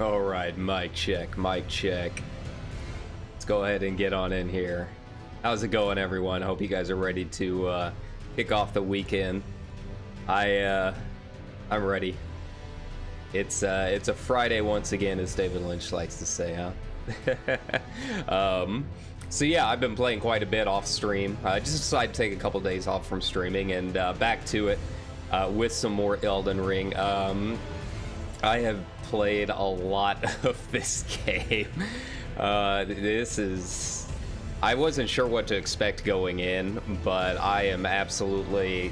All right, mic check, mic check. Let's go ahead and get on in here. How's it going, everyone? Hope you guys are ready to kick off the weekend. I'm ready. It's a Friday once again, as David Lynch likes to say, huh? So yeah, I've been playing quite a bit off stream. I just decided to take a couple days off from streaming and back to it with some more Elden Ring. I have played a lot of this game. I wasn't sure what to expect going in, but I am absolutely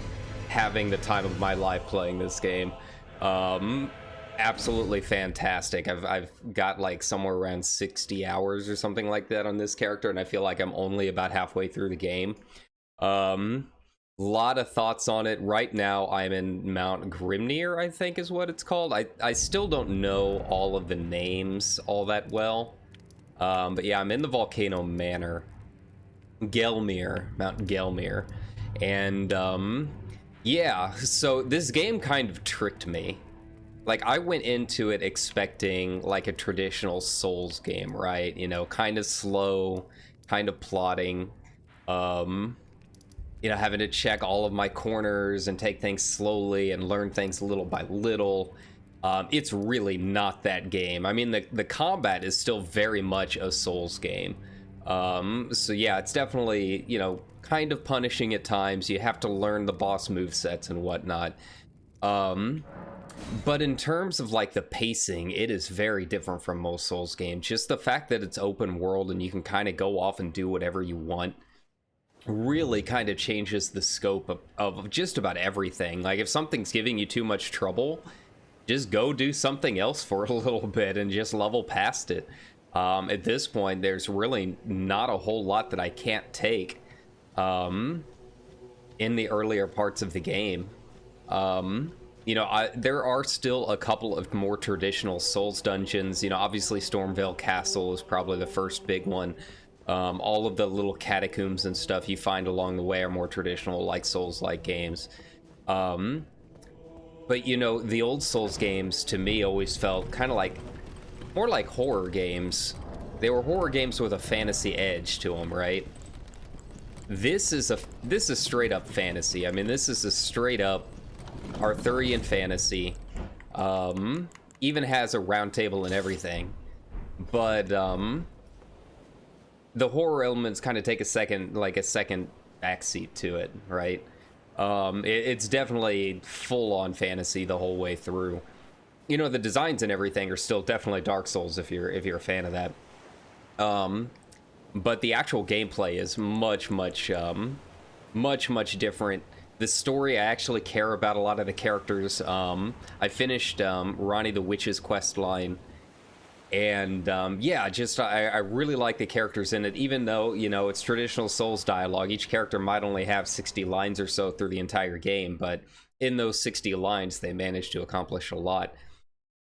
having the time of my life playing this game. Absolutely fantastic. I've got like somewhere around 60 hours or something like that on this character, and I feel like I'm only about halfway through the game. Lot of thoughts on it. Right now I'm in Mount Grimnir, I think is what it's called. I still don't know all of the names all that well, but yeah, I'm in the Volcano Manor, Mount Gelmir, and yeah, so this game kind of tricked me. Like, I went into it expecting like a traditional Souls game, right? You know, kind of slow, kind of plotting, you know, having to check all of my corners and take things slowly and learn things little by little. It's really not that game. I mean, the combat is still very much a Souls game. So yeah, it's definitely, you know, kind of punishing at times. You have to learn the boss movesets and whatnot. But in terms of like the pacing, it is very different from most Souls games. Just the fact that it's open world and you can kind of go off and do whatever you want really kind of changes the scope of just about everything. Like, if something's giving you too much trouble, just go do something else for a little bit and just level past it. At this point, there's really not a whole lot that I can't take in the earlier parts of the game. You know, there are still a couple of more traditional Souls dungeons. You know, obviously Stormvale Castle is probably the first big one. All of the little catacombs and stuff you find along the way are more traditional, like Souls-like games. But, you know, the old Souls games, to me, always felt kind of like, more like horror games. They were horror games with a fantasy edge to them, right? This is straight up fantasy. I mean, this is a straight up Arthurian fantasy. Even has a round table and everything. But, the horror elements kind of take a second backseat to it, right? It's definitely full-on fantasy the whole way through. You know, the designs and everything are still definitely Dark Souls if you're a fan of that. But the actual gameplay is much different. The story, I actually care about a lot of the characters. I finished Ronnie the Witch's quest line. And yeah, just I really like the characters in it, even though, you know, it's traditional Souls dialogue. Each character might only have 60 lines or so through the entire game, but in those 60 lines, they managed to accomplish a lot.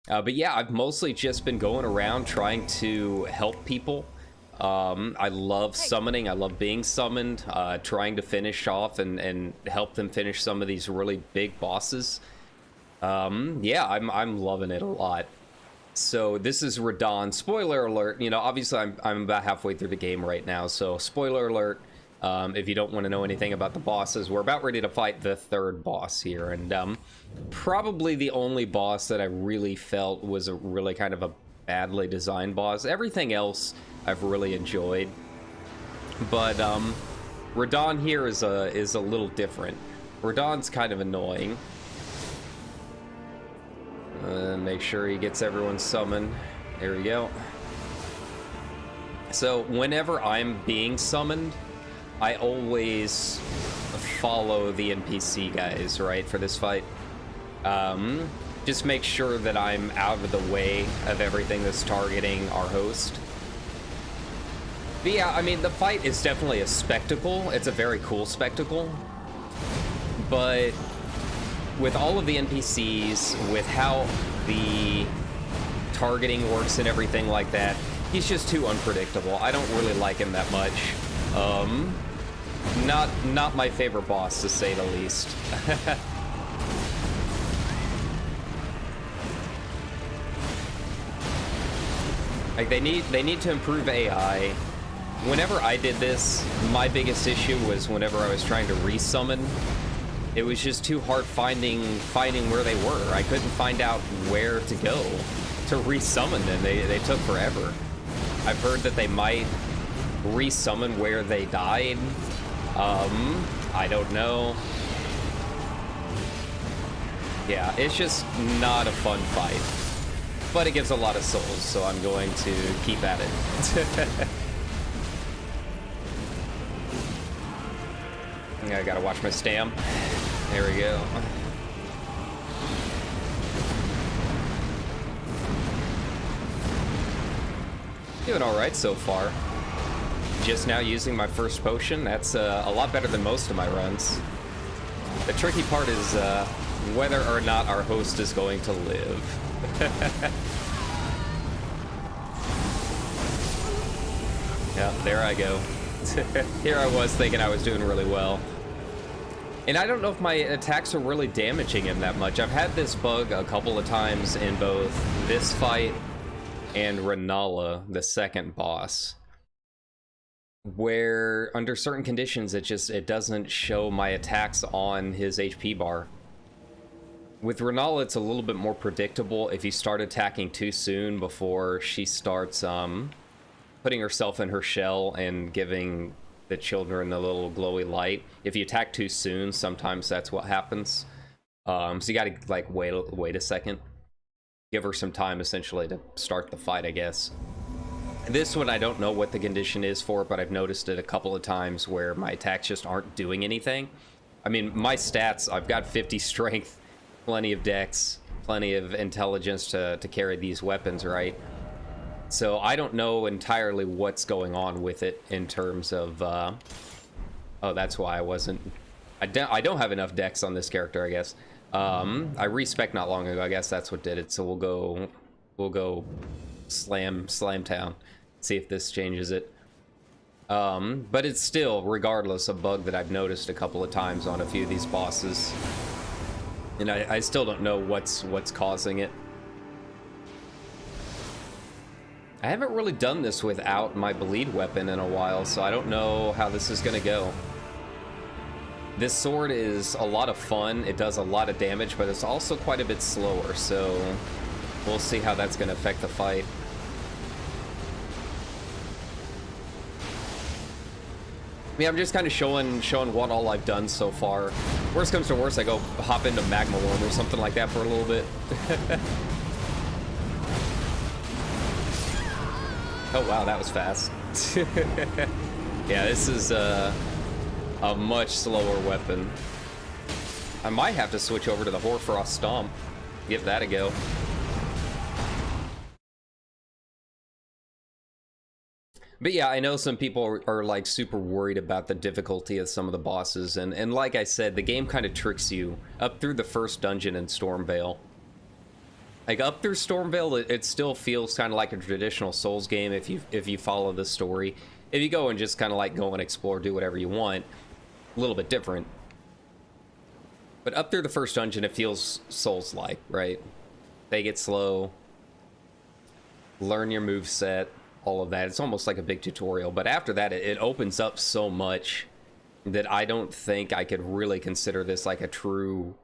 But yeah, I've mostly just been going around trying to help people. I love summoning. I love being summoned, trying to finish off and help them finish some of these really big bosses. Yeah, I'm loving it a lot. So this is Radon. Spoiler alert, you know, obviously I'm about halfway through the game right now, so spoiler alert, if you don't want to know anything about the bosses, we're about ready to fight the third boss here, and probably the only boss that I really felt was a really kind of a badly designed boss. Everything else I've really enjoyed, but Radon here is a little different. Radon's kind of annoying. Make sure he gets everyone summoned. There we go. So whenever I'm being summoned, I always follow the NPC guys, right, for this fight. Just make sure that I'm out of the way of everything that's targeting our host. But yeah, I mean, the fight is definitely a spectacle. It's a very cool spectacle. But with all of the NPCs, with how the targeting works and everything like that, he's just too unpredictable. I don't really like him that much. Not my favorite boss, to say the least. Like, they need to improve AI. Whenever I did this, my biggest issue was whenever I was trying to resummon, it was just too hard finding where they were. I couldn't find out where to go to resummon them. They took forever. I've heard that they might resummon where they died. I don't know. Yeah, it's just not a fun fight. But it gives a lot of souls, so I'm going to keep at it. I gotta watch my stam. There we go. Doing alright so far. Just now using my first potion. That's a lot better than most of my runs. The tricky part is whether or not our host is going to live. Yeah, there I go. Here I was thinking I was doing really well. And I don't know if my attacks are really damaging him that much. I've had this bug a couple of times in both this fight and Renala, the second boss, where under certain conditions it doesn't show my attacks on his HP bar. With Renala, it's a little bit more predictable. If you start attacking too soon before she starts putting herself in her shell and giving the children a little glowy light, if you attack too soon, sometimes that's what happens. So you gotta like wait a second, give her some time essentially to start the fight, I guess. This one I don't know what the condition is for, but I've noticed it a couple of times where my attacks just aren't doing anything. I mean, my stats, I've got 50 strength, plenty of dex, plenty of intelligence to carry these weapons, right? So I don't know entirely what's going on with it in terms of, oh, that's why I wasn't, I don't have enough dex on this character, I guess. I respec not long ago, I guess that's what did it. So we'll go slam town, see if this changes it. But it's still, regardless, a bug that I've noticed a couple of times on a few of these bosses. And I still don't know what's causing it. I haven't really done this without my bleed weapon in a while, so I don't know how this is gonna go. This sword is a lot of fun, it does a lot of damage, but it's also quite a bit slower, so we'll see how that's gonna affect the fight. Yeah, I'm just kind of showing what all I've done so far. Worst comes to worst, I go hop into Magma Worm or something like that for a little bit. Oh wow, that was fast. Yeah, this is a much slower weapon. I might have to switch over to the Hoarfrost Stomp. Give that a go. But yeah, I know some people are like super worried about the difficulty of some of the bosses, and like I said, the game kind of tricks you up through the first dungeon in Stormvale. Like up through Stormvale, it still feels kind of like a traditional Souls game if you follow the story. If you go and just kind of like go and explore, do whatever you want, a little bit different. But up through the first dungeon, it feels Souls-like, right? They get slow, learn your moveset, all of that. It's almost like a big tutorial. But after that, it opens up so much that I don't think I could really consider this like a true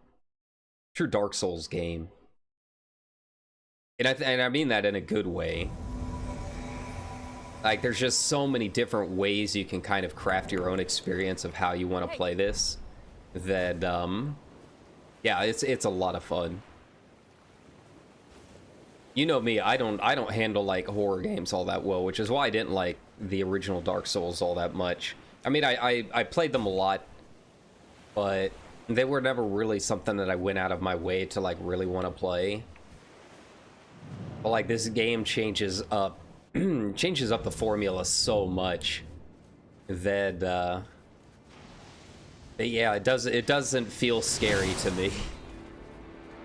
Dark Souls game. And I mean that in a good way. Like, there's just so many different ways you can kind of craft your own experience of how you want to play this that, yeah, it's a lot of fun. You know me, I don't handle like horror games all that well, which is why I didn't like the original Dark Souls all that much. I mean, I played them a lot, but they were never really something that I went out of my way to like really want to play. But like this game changes up the formula so much that yeah, it doesn't feel scary to me.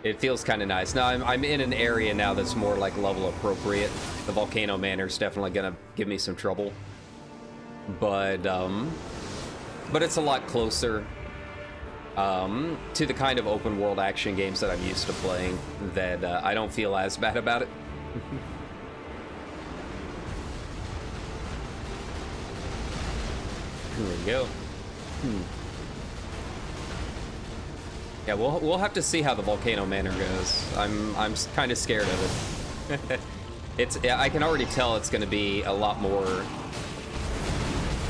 It feels kind of nice. Now I'm in an area now that's more like level appropriate. The Volcano Manor's definitely gonna give me some trouble, but it's a lot closer to the kind of open world action games that I'm used to playing that I don't feel as bad about it. Here we go. Yeah, we'll have to see how the Volcano Manor goes. I'm kind of scared of it. I can already tell it's going to be a lot more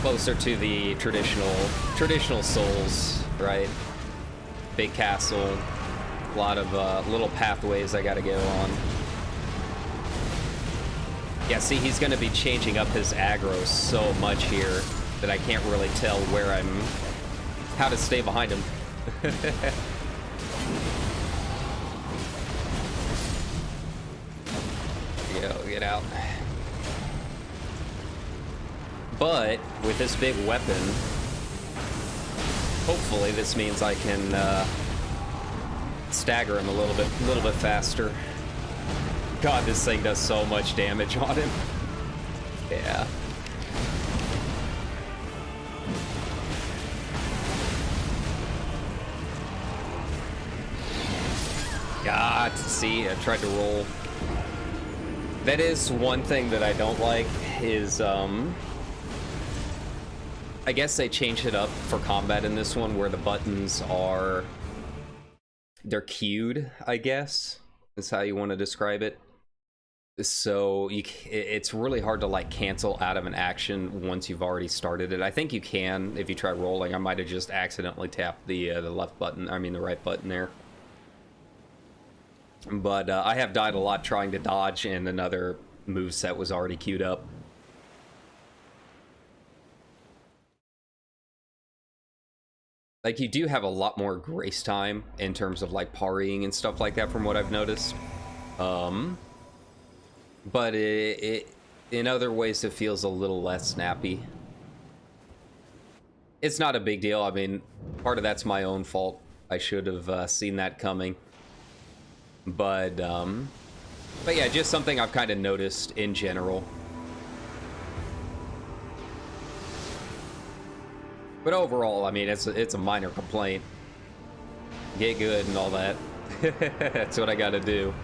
closer to the traditional Souls, right? Big castle, a lot of little pathways I got to go on. Yeah, see, he's going to be changing up his aggro so much here that I can't really tell how to stay behind him. Get out. But with this big weapon, hopefully this means I can stagger him a little bit faster. God, this thing does so much damage on him. Yeah. God, see, I tried to roll. That is one thing that I don't like is, I guess they changed it up for combat in this one where the buttons they're queued, I guess, is how you want to describe it. So it's really hard to like cancel out of an action once you've already started it. I think you can if you try rolling. I might have just accidentally tapped the left button, I mean the right button there. But I have died a lot trying to dodge, and another moveset was already queued up. Like, you do have a lot more grace time in terms of, like, parrying and stuff like that from what I've noticed. But in other ways, it feels a little less snappy. It's not a big deal. I mean, part of that's my own fault. I should have seen that coming. But yeah, just something I've kind of noticed in general. But overall, I mean, it's a minor complaint. Get good and all that. That's what I gotta do.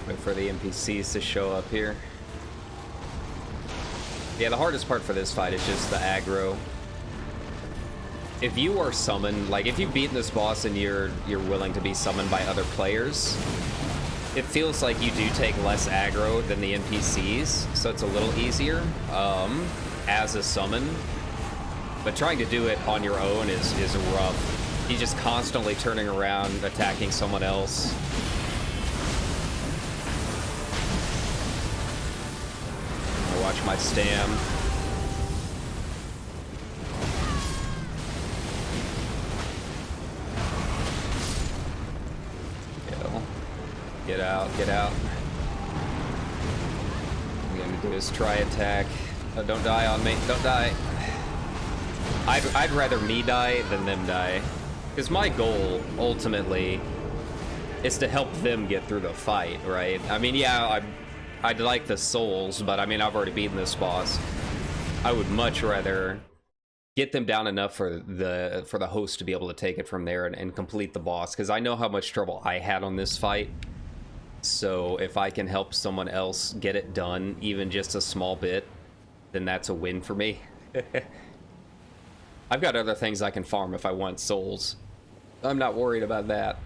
Wait for the NPCs to show up here. Yeah, the hardest part for this fight is just the aggro. If you are summoned, like if you've beaten this boss and you're willing to be summoned by other players, it feels like you do take less aggro than the NPCs, so it's a little easier as a summon. But trying to do it on your own is rough. He's just constantly turning around, attacking someone else. I watch my stam. Get out, get out. What I'm gonna do is try attack. Oh, don't die on me, don't die. I'd rather me die than them die. Because my goal, ultimately, is to help them get through the fight, right? I mean, yeah, I'd like the souls, but I mean, I've already beaten this boss. I would much rather get them down enough for the host to be able to take it from there and complete the boss, because I know how much trouble I had on this fight. So if I can help someone else get it done, even just a small bit, then that's a win for me. I've got other things I can farm if I want souls. I'm not worried about that.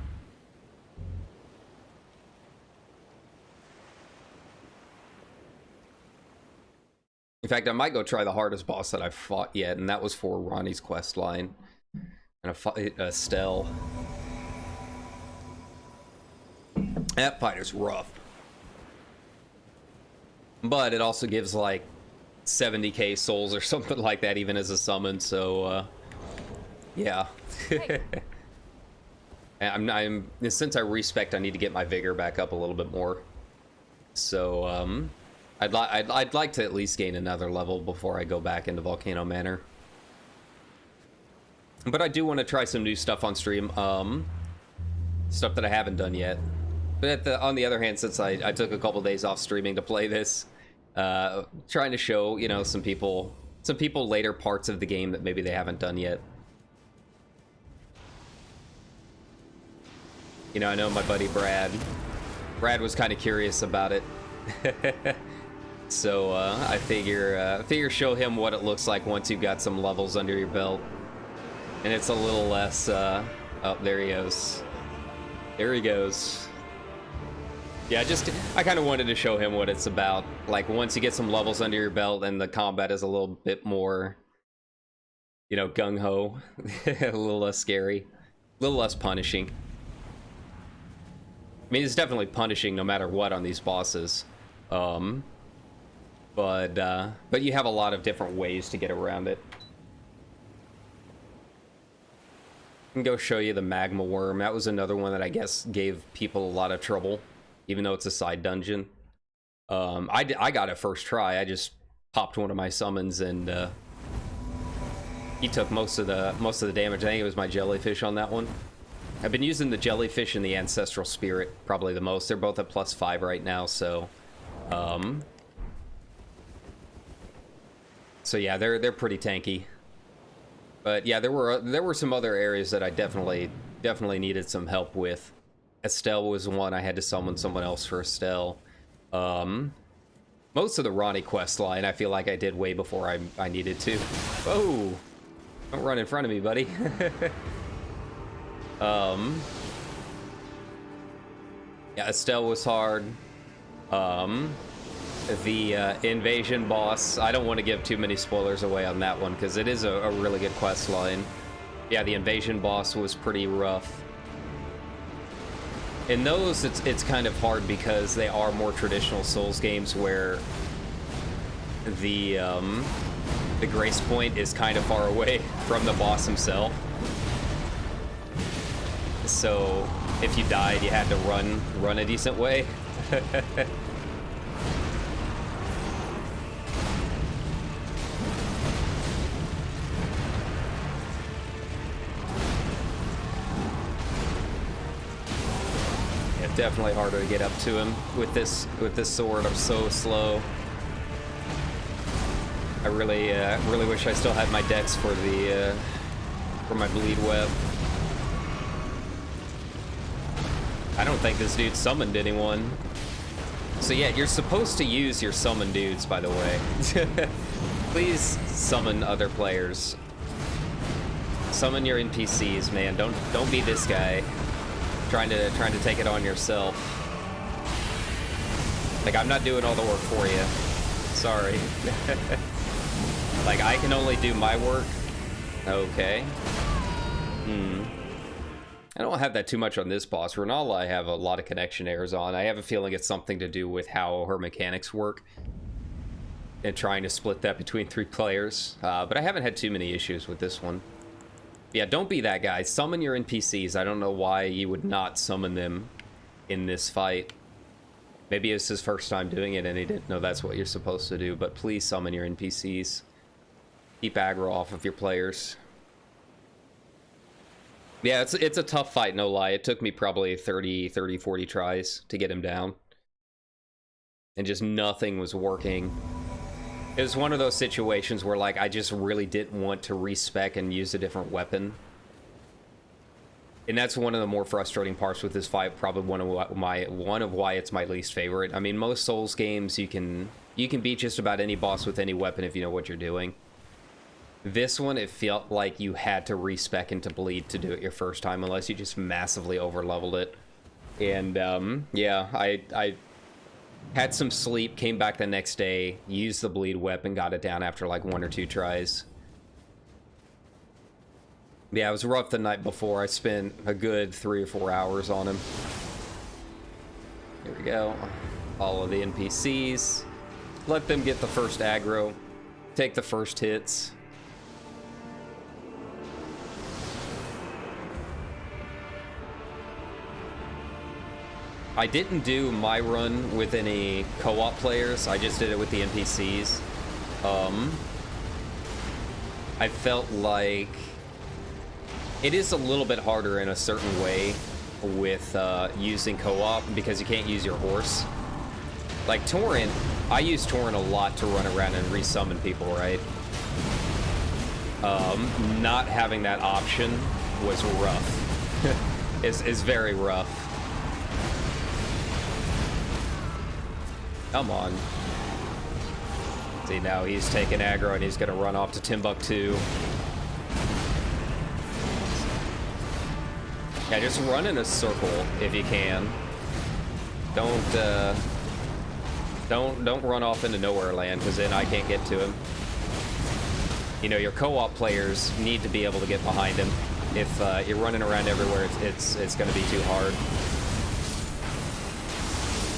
In fact, I might go try the hardest boss that I've fought yet, and that was for Ronnie's quest line. And a fight, Estelle. That fight is rough. But it also gives like 70k souls or something like that, even as a summon, so yeah. I'm since I respec, I need to get my vigor back up a little bit more. So I'd like to at least gain another level before I go back into Volcano Manor. But I do want to try some new stuff on stream, stuff that I haven't done yet. But on the other hand, since I took a couple days off streaming to play this, trying to show, you know, some people later parts of the game that maybe they haven't done yet. You know, I know my buddy Brad was kind of curious about it. So I figure show him what it looks like once you've got some levels under your belt. And it's a little less, oh, there he goes. There he goes. Yeah, I kind of wanted to show him what it's about. Like, once you get some levels under your belt and the combat is a little bit more, you know, gung-ho. A little less scary. A little less punishing. I mean, it's definitely punishing no matter what on these bosses. But you have a lot of different ways to get around it. I can go show you the Magma Worm. That was another one that I guess gave people a lot of trouble, even though it's a side dungeon. I got it first try. I just popped one of my summons and he took most of the damage. I think it was my jellyfish on that one. I've been using the jellyfish and the ancestral spirit probably the most. They're both at +5 right now, so so yeah, they're pretty tanky. But yeah, there were some other areas that I definitely needed some help with. Estelle was one. I had to summon someone else for Estelle. Most of the Ronnie quest line I feel like I did way before I needed to. Whoa! Don't run in front of me, buddy. Yeah, Estelle was hard. The Invasion boss, I don't want to give too many spoilers away on that one because it is a really good quest line. Yeah, the Invasion boss was pretty rough. In those, it's kind of hard because they are more traditional Souls games where the grace point is kind of far away from the boss himself. So if you died, you had to run a decent way. Definitely harder to get up to him with this sword. I'm so slow. I really wish I still had my dex for my bleed web. I don't think this dude summoned anyone. So yeah, you're supposed to use your summon dudes, by the way. Please summon other players. Summon your NPCs, man. Don't be this guy. Trying to take it on yourself. Like, I'm not doing all the work for you. Sorry. Like, I can only do my work. Okay. I don't have that too much on this boss. Renala, I have a lot of connection errors on. I have a feeling it's something to do with how her mechanics work and trying to split that between 3 players. But I haven't had too many issues with this one. Yeah, don't be that guy. Summon your NPCs. I don't know why you would not summon them in this fight. Maybe it's his first time doing it and he didn't know that's what you're supposed to do, but please summon your NPCs. Keep aggro off of your players. Yeah, it's a tough fight, no lie. It took me probably 30, 40 tries to get him down. And just nothing was working. It was one of those situations where, like, I just really didn't want to respec and use a different weapon. And that's one of the more frustrating parts with this fight, probably one of why it's my least favorite. I mean, most Souls games, you can beat just about any boss with any weapon if you know what you're doing. This one, it felt like you had to respec into bleed to do it your first time, unless you just massively overleveled it. And, yeah, I had some sleep, came back the next day, used the bleed weapon, got it down after like 1 or 2 tries. Yeah, it was rough the night before. I spent a good 3 or 4 hours on him. Here we go. Follow the NPCs. Let them get the first aggro. Take the first hits. I didn't do my run with any co-op players. I just did it with the NPCs. I felt like it is a little bit harder in a certain way with using co-op because you can't use your horse. Like Torrent, I use Torrent a lot to run around and resummon people, right? Not having that option was rough. is very rough. Come on. See, now he's taking aggro and he's gonna run off to Timbuktu. Yeah, just run in a circle if you can. Don't run off into nowhere land, because then I can't get to him. You know, your co-op players need to be able to get behind him. If you're running around everywhere, it's going to be too hard.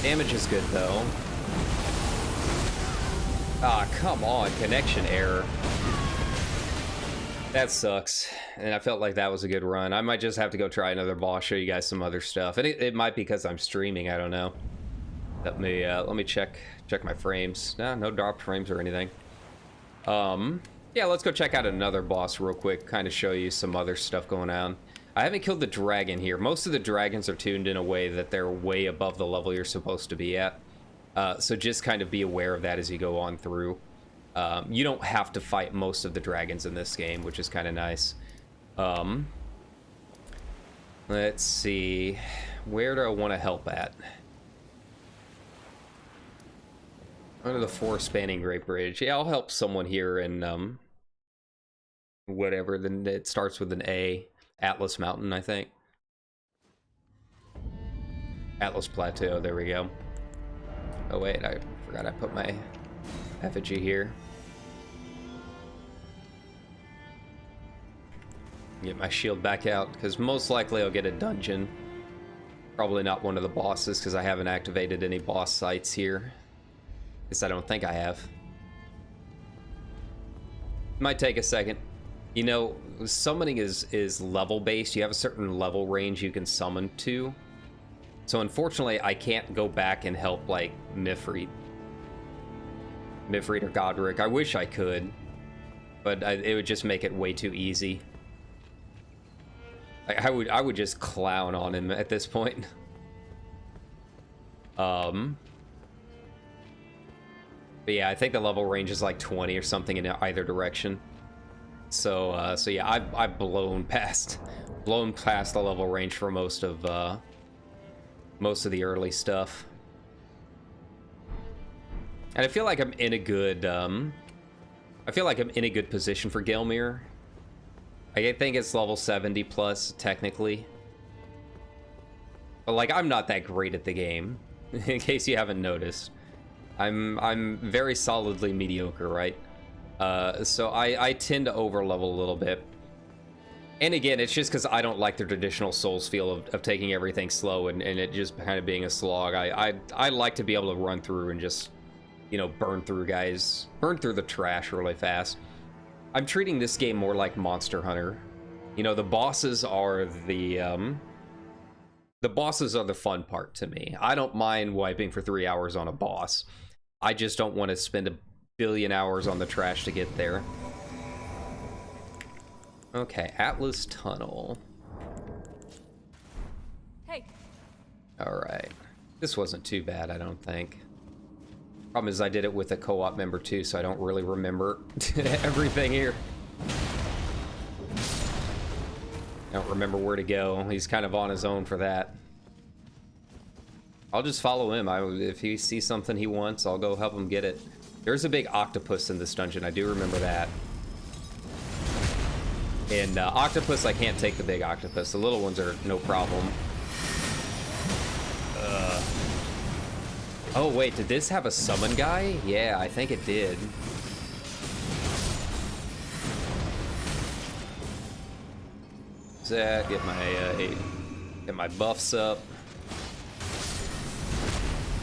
Damage is good though. Ah, come on, connection error. That sucks, and I felt like that was a good run. I might just have to go try another boss, show you guys some other stuff, and it might be because I'm streaming. I don't know. Let me check my frames. No dropped frames or anything. Yeah, let's go check out another boss real quick. Kind of show you some other stuff going on. I haven't killed the dragon here. Most of the dragons are tuned in a way that they're way above the level you're supposed to be at. So just kind of be aware of that as you go on through. You don't have to fight most of the dragons in this game, which is kind of nice. Let's see. Where do I want to help at? Under the forest spanning Great Bridge. Yeah, I'll help someone here in, whatever. Then it starts with an A. Atlas Mountain, I think. Atlas Plateau, there we go. Oh wait, I forgot I put my effigy here. Get my shield back out, because most likely I'll get a dungeon. Probably not one of the bosses, because I haven't activated any boss sites here. Because I don't think I have. Might take a second. You know, summoning is level based. You have a certain level range you can summon to. So unfortunately, I can't go back and help like Mifrit or Godric. I wish I could, but it would just make it way too easy. I would just clown on him at this point. But yeah, I think the level range is like 20 or something in either direction. So yeah, I've blown past the level range for most of the early stuff. And I feel like I'm in a good position for Gelmir. I think it's level 70 plus technically. But like, I'm not that great at the game, in case you haven't noticed. I'm very solidly mediocre, right? So I tend to overlevel a little bit. And again, it's just because I don't like the traditional Souls feel of taking everything slow and it just kind of being a slog. I like to be able to run through and just, you know, burn through the trash really fast. I'm treating this game more like Monster Hunter. You know, the bosses are the fun part to me. I don't mind wiping for 3 hours on a boss. I just don't want to spend a billion hours on the trash to get there. Okay, Atlas Tunnel. Hey. All right. This wasn't too bad, I don't think. Problem is I did it with a co-op member too, so I don't really remember everything here. I don't remember where to go. He's kind of on his own for that. I'll just follow him. If he sees something he wants, I'll go help him get it. There's a big octopus in this dungeon. I do remember that. And octopus, I can't take the big octopus. The little ones are no problem. Oh wait, did this have a summon guy? Yeah, I think it did. That get my buffs up.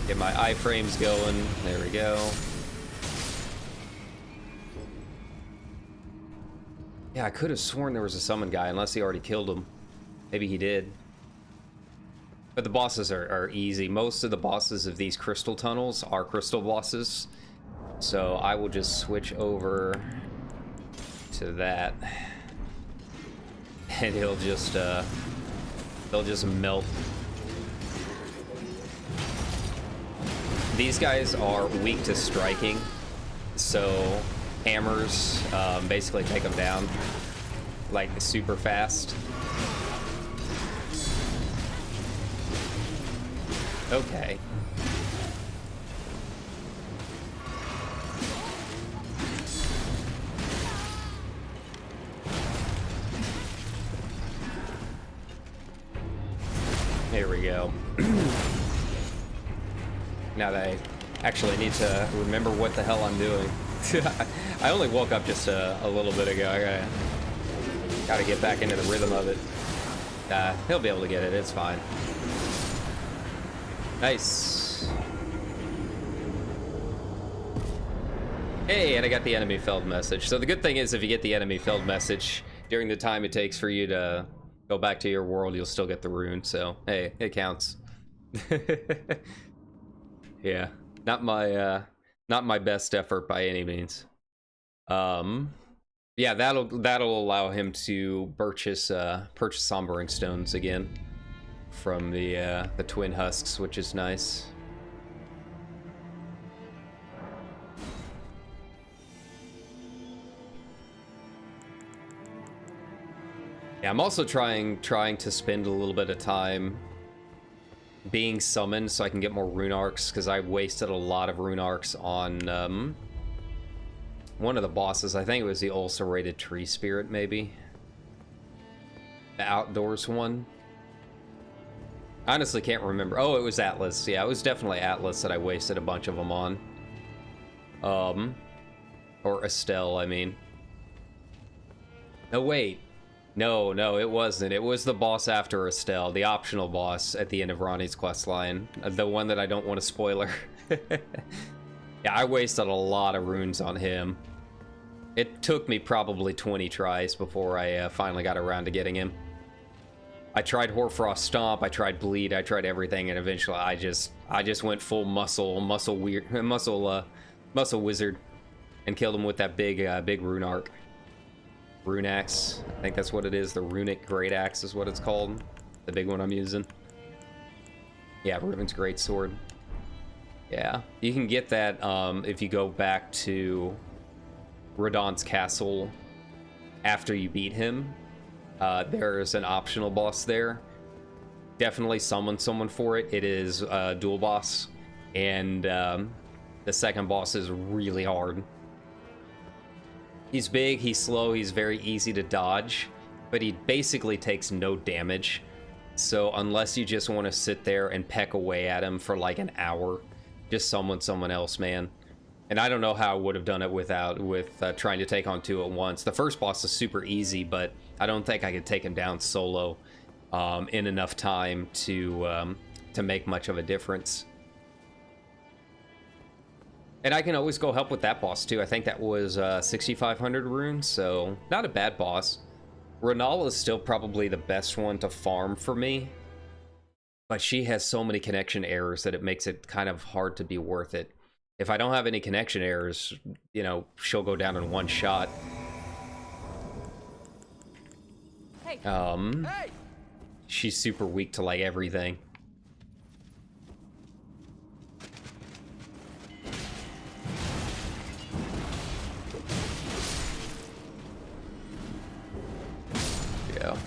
Get my iframes going. There we go. Yeah, I could have sworn there was a summon guy, unless he already killed him. Maybe he did. But the bosses are easy. Most of the bosses of these crystal tunnels are crystal bosses. So I will just switch over to that. And they'll just melt. These guys are weak to striking. So hammers basically take them down like super fast. Okay. Here we go. Now that I actually need to remember what the hell I'm doing. I only woke up just a little bit ago. I gotta get back into the rhythm of it. He'll be able to get it, it's fine. Nice. Hey, and I got the enemy felled message. So the good thing is if you get the enemy felled message, during the time it takes for you to go back to your world, you'll still get the rune, so hey, it counts. Yeah, not my best effort by any means. Yeah, that'll allow him to purchase sombering stones again from the twin husks, which is nice. Yeah, I'm also trying to spend a little bit of time being summoned so I can get more rune arcs, because I wasted a lot of rune arcs on one of the bosses. I think it was the ulcerated tree spirit, maybe. The outdoors one. I honestly can't remember. Oh, it was Atlas. Yeah, it was definitely Atlas that I wasted a bunch of them on. Or Estelle, I mean. No, wait. No, it wasn't. It was the boss after Estelle, the optional boss at the end of Ronnie's questline. The one that I don't want to spoiler. Yeah, I wasted a lot of runes on him. It took me probably 20 tries before I finally got around to getting him. I tried Hoarfrost Stomp, I tried Bleed, I tried everything, and eventually I just went full muscle wizard and killed him with that big rune arc. Rune axe, I think that's what it is. The runic great axe is what it's called. The big one I'm using. Yeah, Riven's great sword. Yeah, you can get that if you go back to Radon's castle after you beat him. There's an optional boss there. Definitely summon someone for it. It is a dual boss, and the second boss is really hard. He's big, he's slow, he's very easy to dodge, but he basically takes no damage. So unless you just want to sit there and peck away at him for like an hour, just summon someone else, man. And I don't know how I would have done it with trying to take on two at once. The first boss is super easy, but I don't think I could take him down solo in enough time to make much of a difference. And I can always go help with that boss too. I think that was 6,500 runes, so not a bad boss. Renala is still probably the best one to farm for me, but she has so many connection errors that it makes it kind of hard to be worth it. If I don't have any connection errors, you know, she'll go down in one shot. Hey. She's super weak to like everything. Yeah.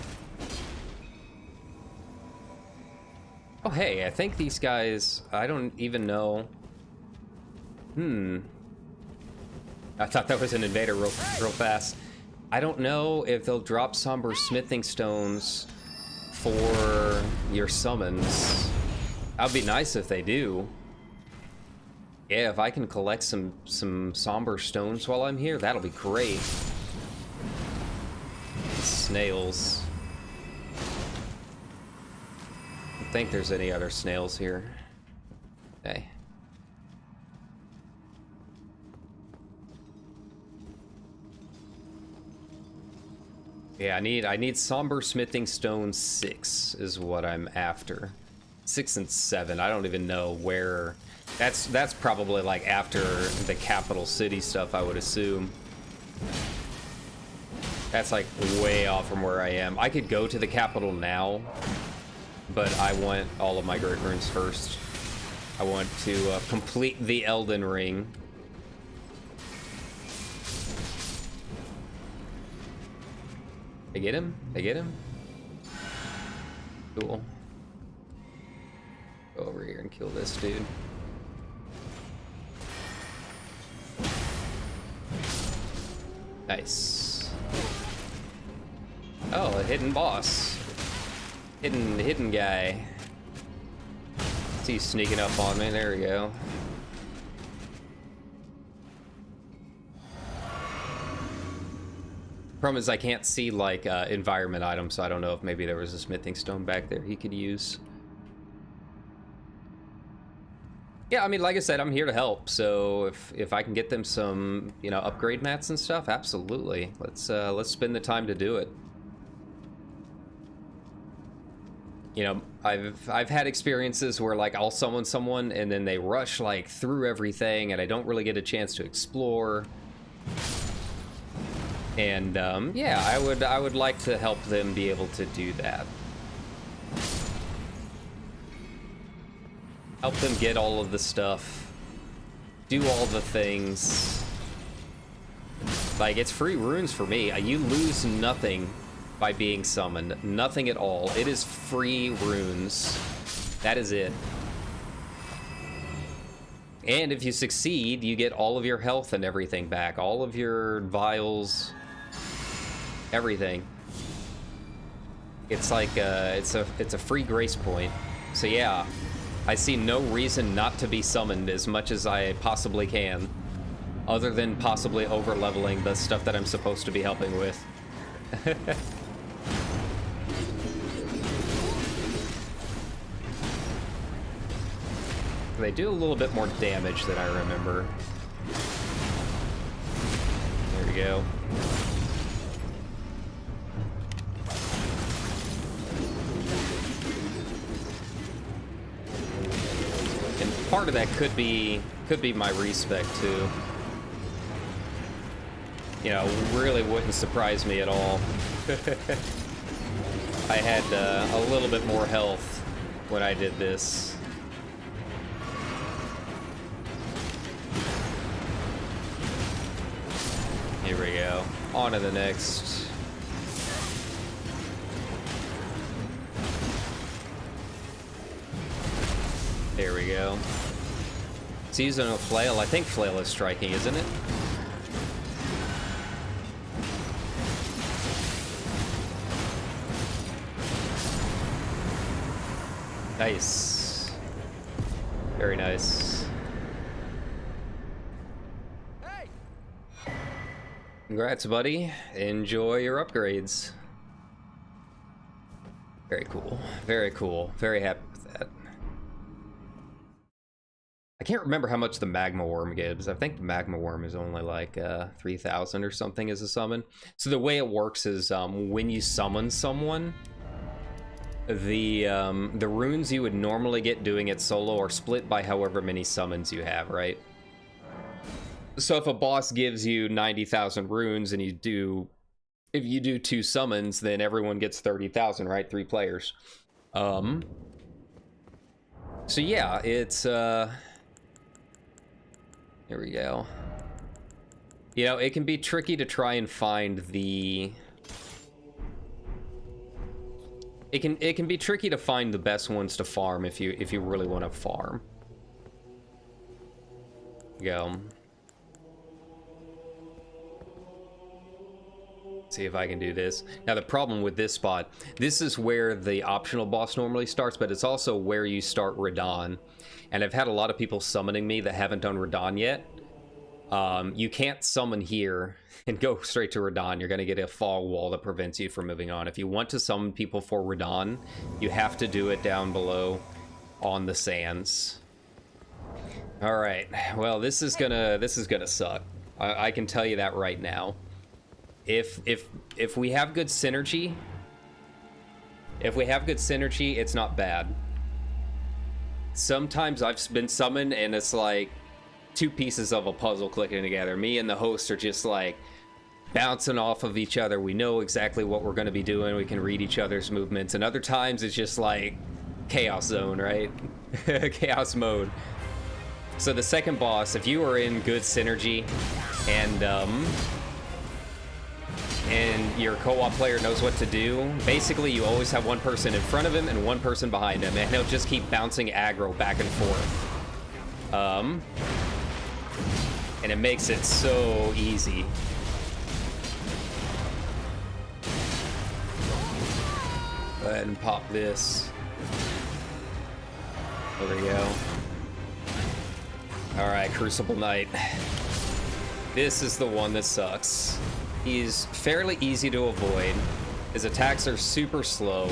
Oh, hey, I think these guys, I don't even know. I thought that was an invader real fast. I don't know if they'll drop somber smithing stones for your summons. That'd be nice if they do. Yeah, if I can collect some somber stones while I'm here, that'll be great. Snails. I don't think there's any other snails here. Okay. Yeah, I need somber smithing stone 6 is what I'm after. 6 and 7. I don't even know where. That's probably like after the capital city stuff, I would assume. That's like way off from where I am. I could go to the capital now, but I want all of my great runes first. I want to complete the Elden Ring. I get him? I get him? Cool. Go over here and kill this dude. Nice. Oh, a hidden boss. Hidden guy. see you sneaking up on me. There we go. Problem is I can't see like environment items, so I don't know if maybe there was a smithing stone back there he could use. Yeah, I mean, like I said, I'm here to help. So if I can get them some, you know, upgrade mats and stuff, absolutely. Let's spend the time to do it. You know, I've had experiences where like I'll summon someone and then they rush like through everything and I don't really get a chance to explore. And yeah, I would like to help them be able to do that. Help them get all of the stuff. Do all the things. Like, it's free runes for me. You lose nothing by being summoned. Nothing at all. It is free runes. That is it. And if you succeed, you get all of your health and everything back. All of your vials. Everything. It's like, it's a free grace point. So yeah. I see no reason not to be summoned as much as I possibly can, other than possibly over-leveling the stuff that I'm supposed to be helping with. They do a little bit more damage than I remember. There we go. Part of that could be my respec too. You know, really wouldn't surprise me at all. I had a little bit more health when I did this. Here we go. On to the next. There we go. It's using a Flail. I think Flail is striking, isn't it? Nice. Very nice. Hey! Congrats, buddy. Enjoy your upgrades. Very cool. Very cool. Very happy with that. I can't remember how much the Magma Worm gives. I think the Magma Worm is only like 3,000 or something as a summon. So the way it works is when you summon someone, the runes you would normally get doing it solo are split by however many summons you have, right? So if a boss gives you 90,000 runes and if you do 2 summons, then everyone gets 30,000, right? 3 players. So yeah, it's here we go. You know, it can be tricky to try and find the... It can be tricky to find the best ones to farm if you really want to farm. Go. See if I can do this. Now the problem with this spot, this is where the optional boss normally starts, but it's also where you start Radon. And I've had a lot of people summoning me that haven't done Radon yet. You can't summon here and go straight to Radon. You're going to get a fog wall that prevents you from moving on. If you want to summon people for Radon, you have to do it down below on the sands. All right. Well, this is gonna suck. I can tell you that right now. If we have good synergy, it's not bad. Sometimes I've been summoned and it's like 2 pieces of a puzzle clicking together. Me and the host are just like bouncing off of each other. We know exactly what we're going to be doing. We can read each other's movements. And other times it's just like chaos zone, right? Chaos mode. So the second boss, if you are in good synergy and your co-op player knows what to do, basically you always have one person in front of him and one person behind him, and he'll just keep bouncing aggro back and forth. And it makes it so easy. Go ahead and pop this. There we go. Alright, Crucible Knight. This is the one that sucks. He's fairly easy to avoid. His attacks are super slow.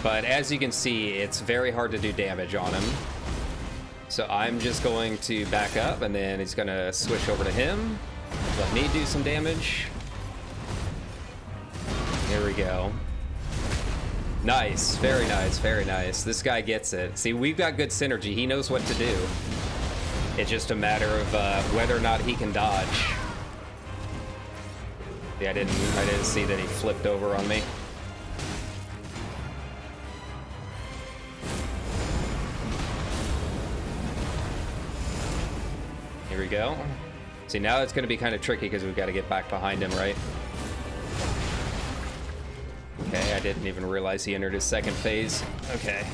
But as you can see, it's very hard to do damage on him. So I'm just going to back up, and then he's going to switch over to him. Let me do some damage. Here we go. Nice. Very nice. Very nice. This guy gets it. See, we've got good synergy. He knows what to do. It's just a matter of whether or not he can dodge. Yeah, I didn't see that he flipped over on me. Here we go. See, now it's going to be kind of tricky because we've got to get back behind him, right? Okay, I didn't even realize he entered his second phase. Okay.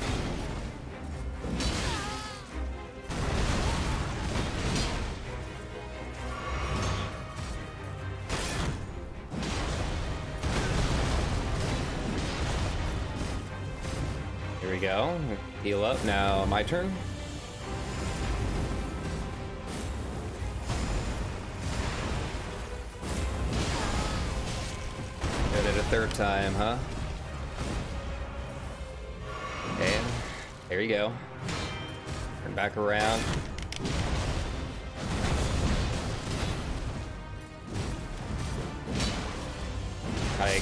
Here we go. Heal up. Now my turn. Did it a third time, huh? Okay, there you go. Turn back around.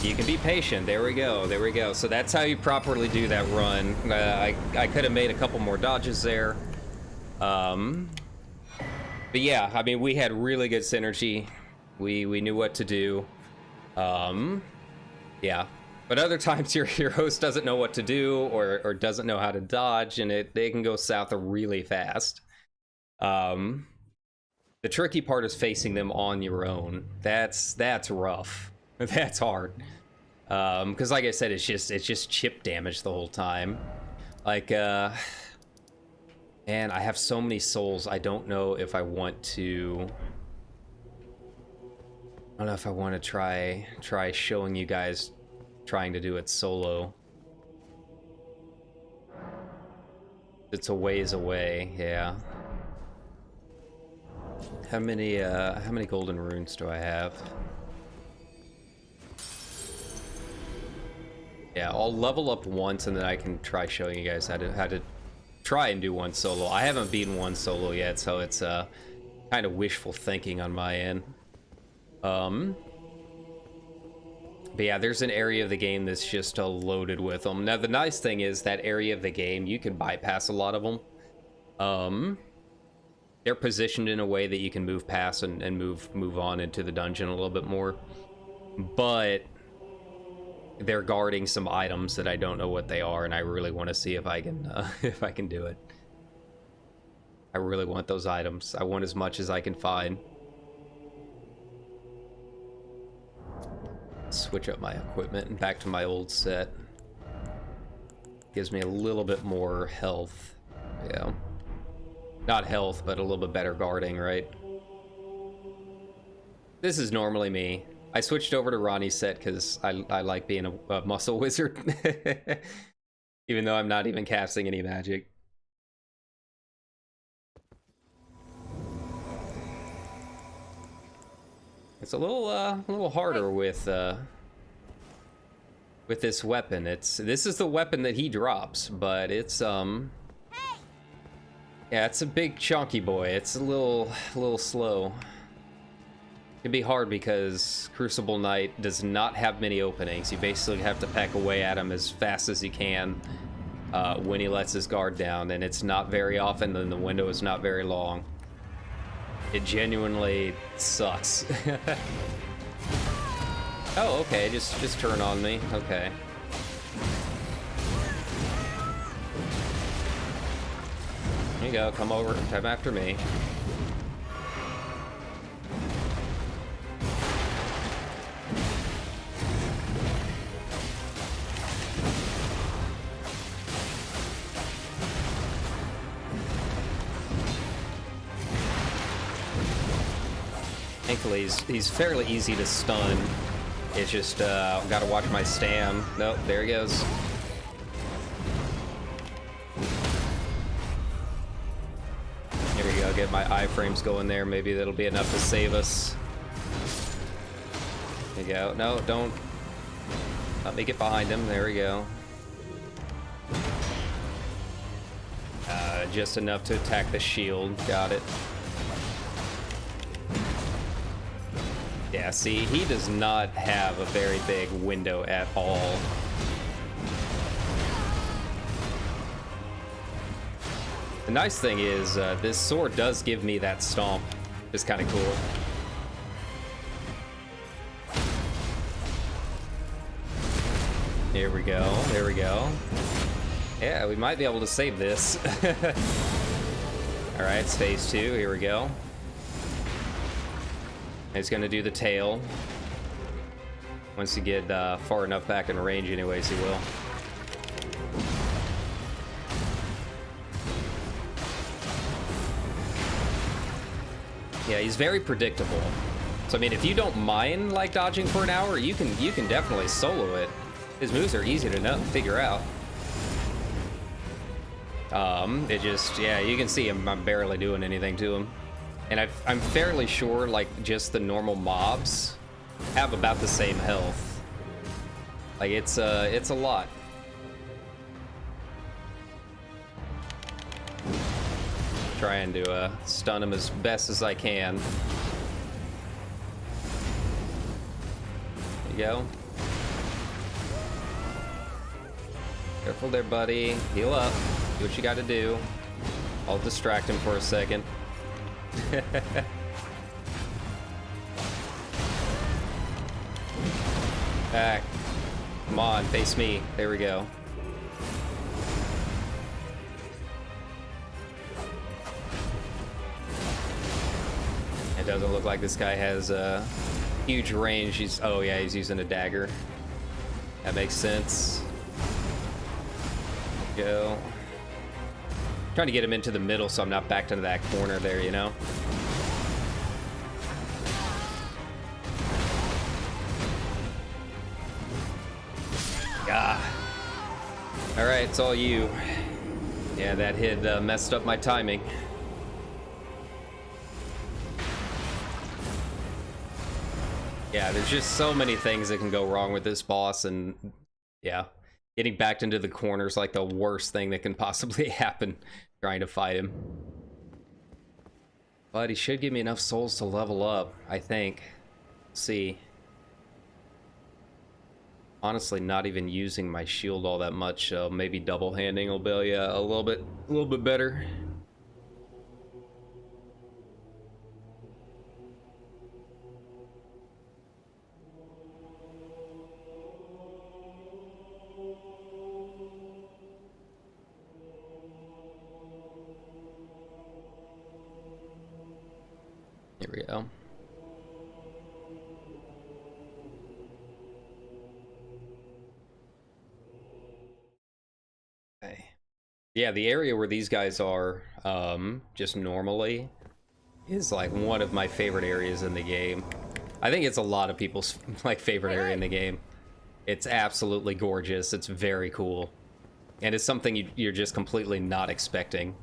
You can be patient. There we go. There we go. So that's how you properly do that run. I could have made a couple more dodges there. But yeah, I mean, we had really good synergy. We knew what to do. Yeah. But other times your host doesn't know what to do or doesn't know how to dodge, and they can go south really fast. The tricky part is facing them on your own. That's rough. That's hard. Because like I said, it's just chip damage the whole time. Like, man, I have so many souls. I don't know if I want to. I don't know if I want to try showing you guys trying to do it solo. It's a ways away, yeah. How many golden runes do I have? Yeah, I'll level up once and then I can try showing you guys how to try and do one solo. I haven't beaten one solo yet, so it's kind of wishful thinking on my end. But yeah, there's an area of the game that's just loaded with them. Now, the nice thing is that area of the game, you can bypass a lot of them. They're positioned in a way that you can move past and move on into the dungeon a little bit more. But they're guarding some items that I don't know what they are, and I really want to see if I can do it. I really want those items. I want as much as I can find. Switch up my equipment and back to my old set. Gives me a little bit more health. Yeah. Not health, but a little bit better guarding, right? This is normally me. I switched over to Ronnie's set because I like being a muscle wizard. Even though I'm not even casting any magic. It's a little harder with this weapon. This is the weapon that he drops, but it's yeah, it's a big chunky boy. It's a little slow. It can be hard because Crucible Knight does not have many openings. You basically have to peck away at him as fast as you can when he lets his guard down, and it's not very often, and the window is not very long. It genuinely sucks. Oh, okay, just turn on me. Okay. There you go, come over, come after me. Thankfully, he's fairly easy to stun It's just, gotta watch my stam. Nope, there he goes. Here we go, get my iframes going there. Maybe that'll be enough to save us. There you go. No, don't. Let me get behind him. There we go. Just enough to attack the shield. Got it. Yeah, see, he does not have a very big window at all. The nice thing is, this sword does give me that stomp. It's kind of cool. Here we go, there we go. Yeah, we might be able to save this. Alright, it's phase 2, here we go. He's gonna do the tail. Once you get far enough back in range anyways, he will. Yeah, he's very predictable. So I mean, if you don't mind like dodging for an hour, you can definitely solo it. His moves are easy to figure out. It just, yeah, you can see him. I'm barely doing anything to him. And I'm fairly sure, like, just the normal mobs have about the same health. Like, it's a lot. Trying to stun him as best as I can. There you go. Careful there, buddy. Heal up. Do what you gotta do. I'll distract him for a second. Back. Come on, face me. There we go. It doesn't look like this guy has a huge range. Oh yeah, he's using a dagger. That makes sense. Go. Trying to get him into the middle so I'm not backed into that corner there, you know? Ah. Alright, it's all you. Yeah, that hit messed up my timing. Yeah, there's just so many things that can go wrong with this boss, and yeah. Getting backed into the corner is like the worst thing that can possibly happen trying to fight him. But he should give me enough souls to level up, I think. Let's see. Honestly, not even using my shield all that much, so maybe double handing will be, yeah, a little bit better. Here we go. Okay. Yeah, the area where these guys are, just normally, is like one of my favorite areas in the game. I think it's a lot of people's like favorite area in the game. It's absolutely gorgeous. It's very cool, and it's something you're just completely not expecting.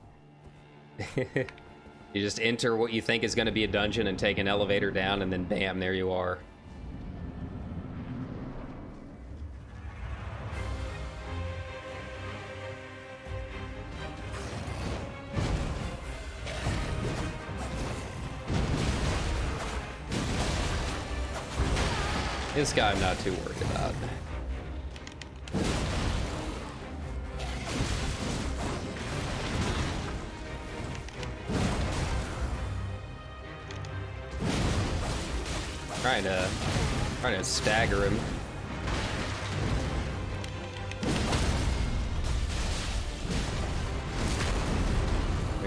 You just enter what you think is going to be a dungeon and take an elevator down, and then bam, there you are. This guy I'm not too worried about. Trying to stagger him.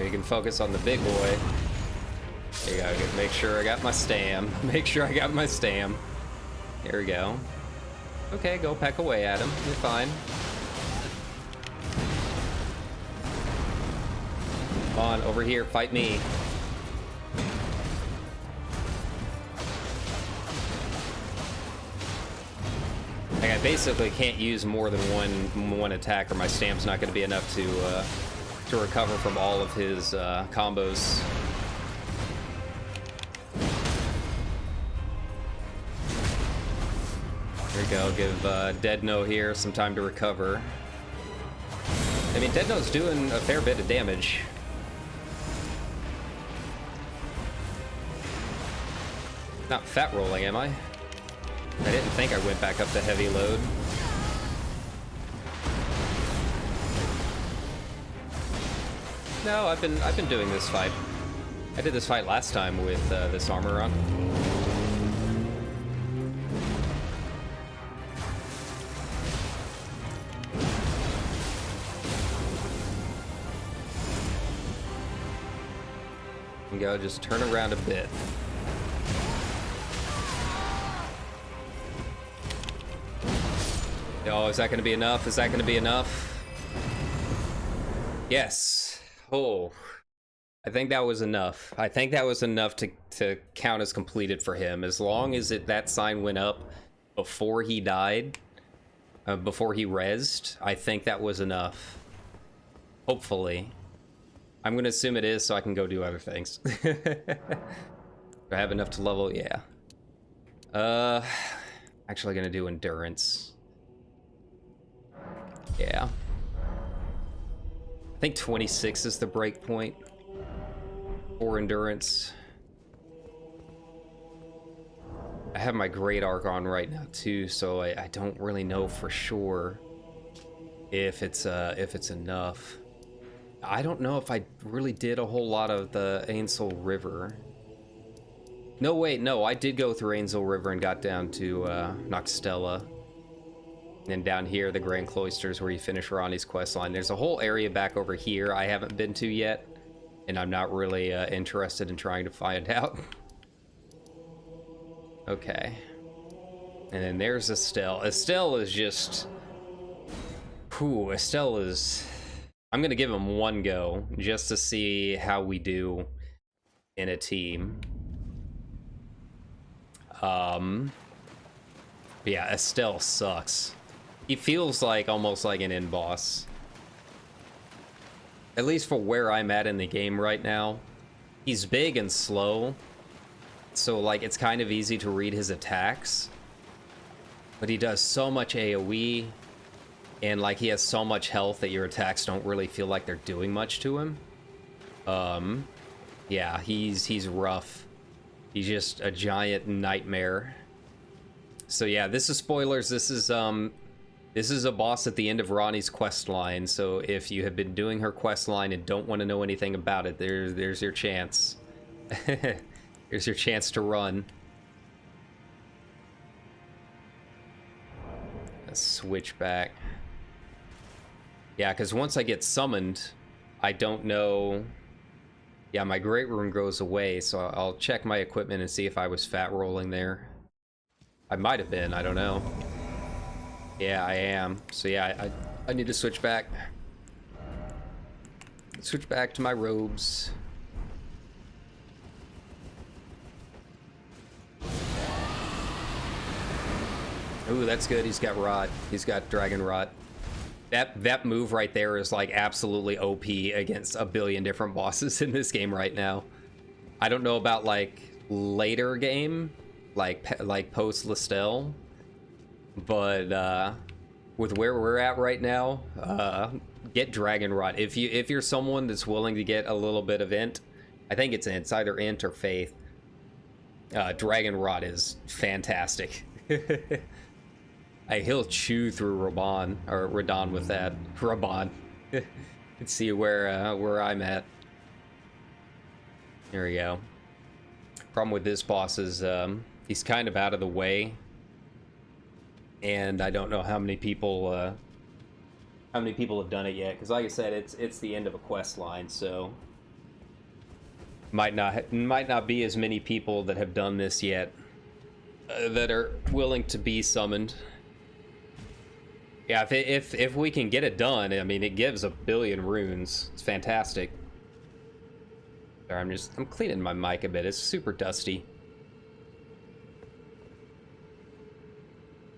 You can focus on the big boy. You gotta make sure I got my stam. Make sure I got my stam. There we go. Okay, go peck away at him. You're fine. Come on, over here, fight me. basically can't use more than one attack, or my stamp's not going to be enough to recover from all of his combos. There we go. Give Dead No here some time to recover. I mean, Dead No's doing a fair bit of damage. Not fat rolling, am I? I didn't think I went back up to heavy load. No, I've been doing this fight. I did this fight last time with this armor on. And go, just turn around a bit. Oh, is that going to be enough? Is that going to be enough? Yes. Oh, I think that was enough. I think that was enough to count as completed for him. As long as that sign went up before he died, before he rezzed, I think that was enough. Hopefully. I'm going to assume it is so I can go do other things. Do I have enough to level? Yeah. Actually going to do endurance. Yeah. I think 26 is the break point for endurance. I have my Great Arc on right now too, so I don't really know for sure if it's enough. I don't know if I really did a whole lot of the Ainsel River. No, wait, no, I did go through Ainsel River and got down to Noxtella. And down here, the Grand Cloisters, where you finish Ronnie's questline. There's a whole area back over here I haven't been to yet, and I'm not really interested in trying to find out. Okay. And then there's Estelle. Estelle is just... Whew, Estelle is... I'm gonna give him one go, just to see how we do in a team. Yeah, Estelle sucks. He feels like almost like an end boss. At least for where I'm at in the game right now. He's big and slow, so like it's kind of easy to read his attacks. But he does so much AoE, and like he has so much health that your attacks don't really feel like they're doing much to him. Yeah, he's rough. He's just a giant nightmare. So yeah, this is spoilers. This is a boss at the end of Ronnie's quest line. So if you have been doing her quest line and don't want to know anything about it, there's your chance. Here's your chance to run. Let's switch back. Yeah, because once I get summoned, I don't know. Yeah, my Great Rune goes away, so I'll check my equipment and see if I was fat rolling there. I might have been, I don't know. Yeah, I am. So yeah, I need to switch back. Switch back to my robes. Ooh, that's good. He's got rot. He's got dragon rot. That move right there is like absolutely OP against a billion different bosses in this game right now. I don't know about like later game, like post Lestelle, but with where we're at right now, get dragon rot. If you're someone that's willing to get a little bit of int, I think it's either int or faith. Dragon rot is fantastic. He'll chew through Radon with that. Radon. Let's see where I'm at. There we go. Problem with this boss is he's kind of out of the way, and I don't know how many people have done it yet. Because like I said, it's the end of a quest line, so might not be as many people that have done this yet that are willing to be summoned. Yeah, if we can get it done, I mean, it gives a billion runes. It's fantastic. Sorry, I'm cleaning my mic a bit. It's super dusty.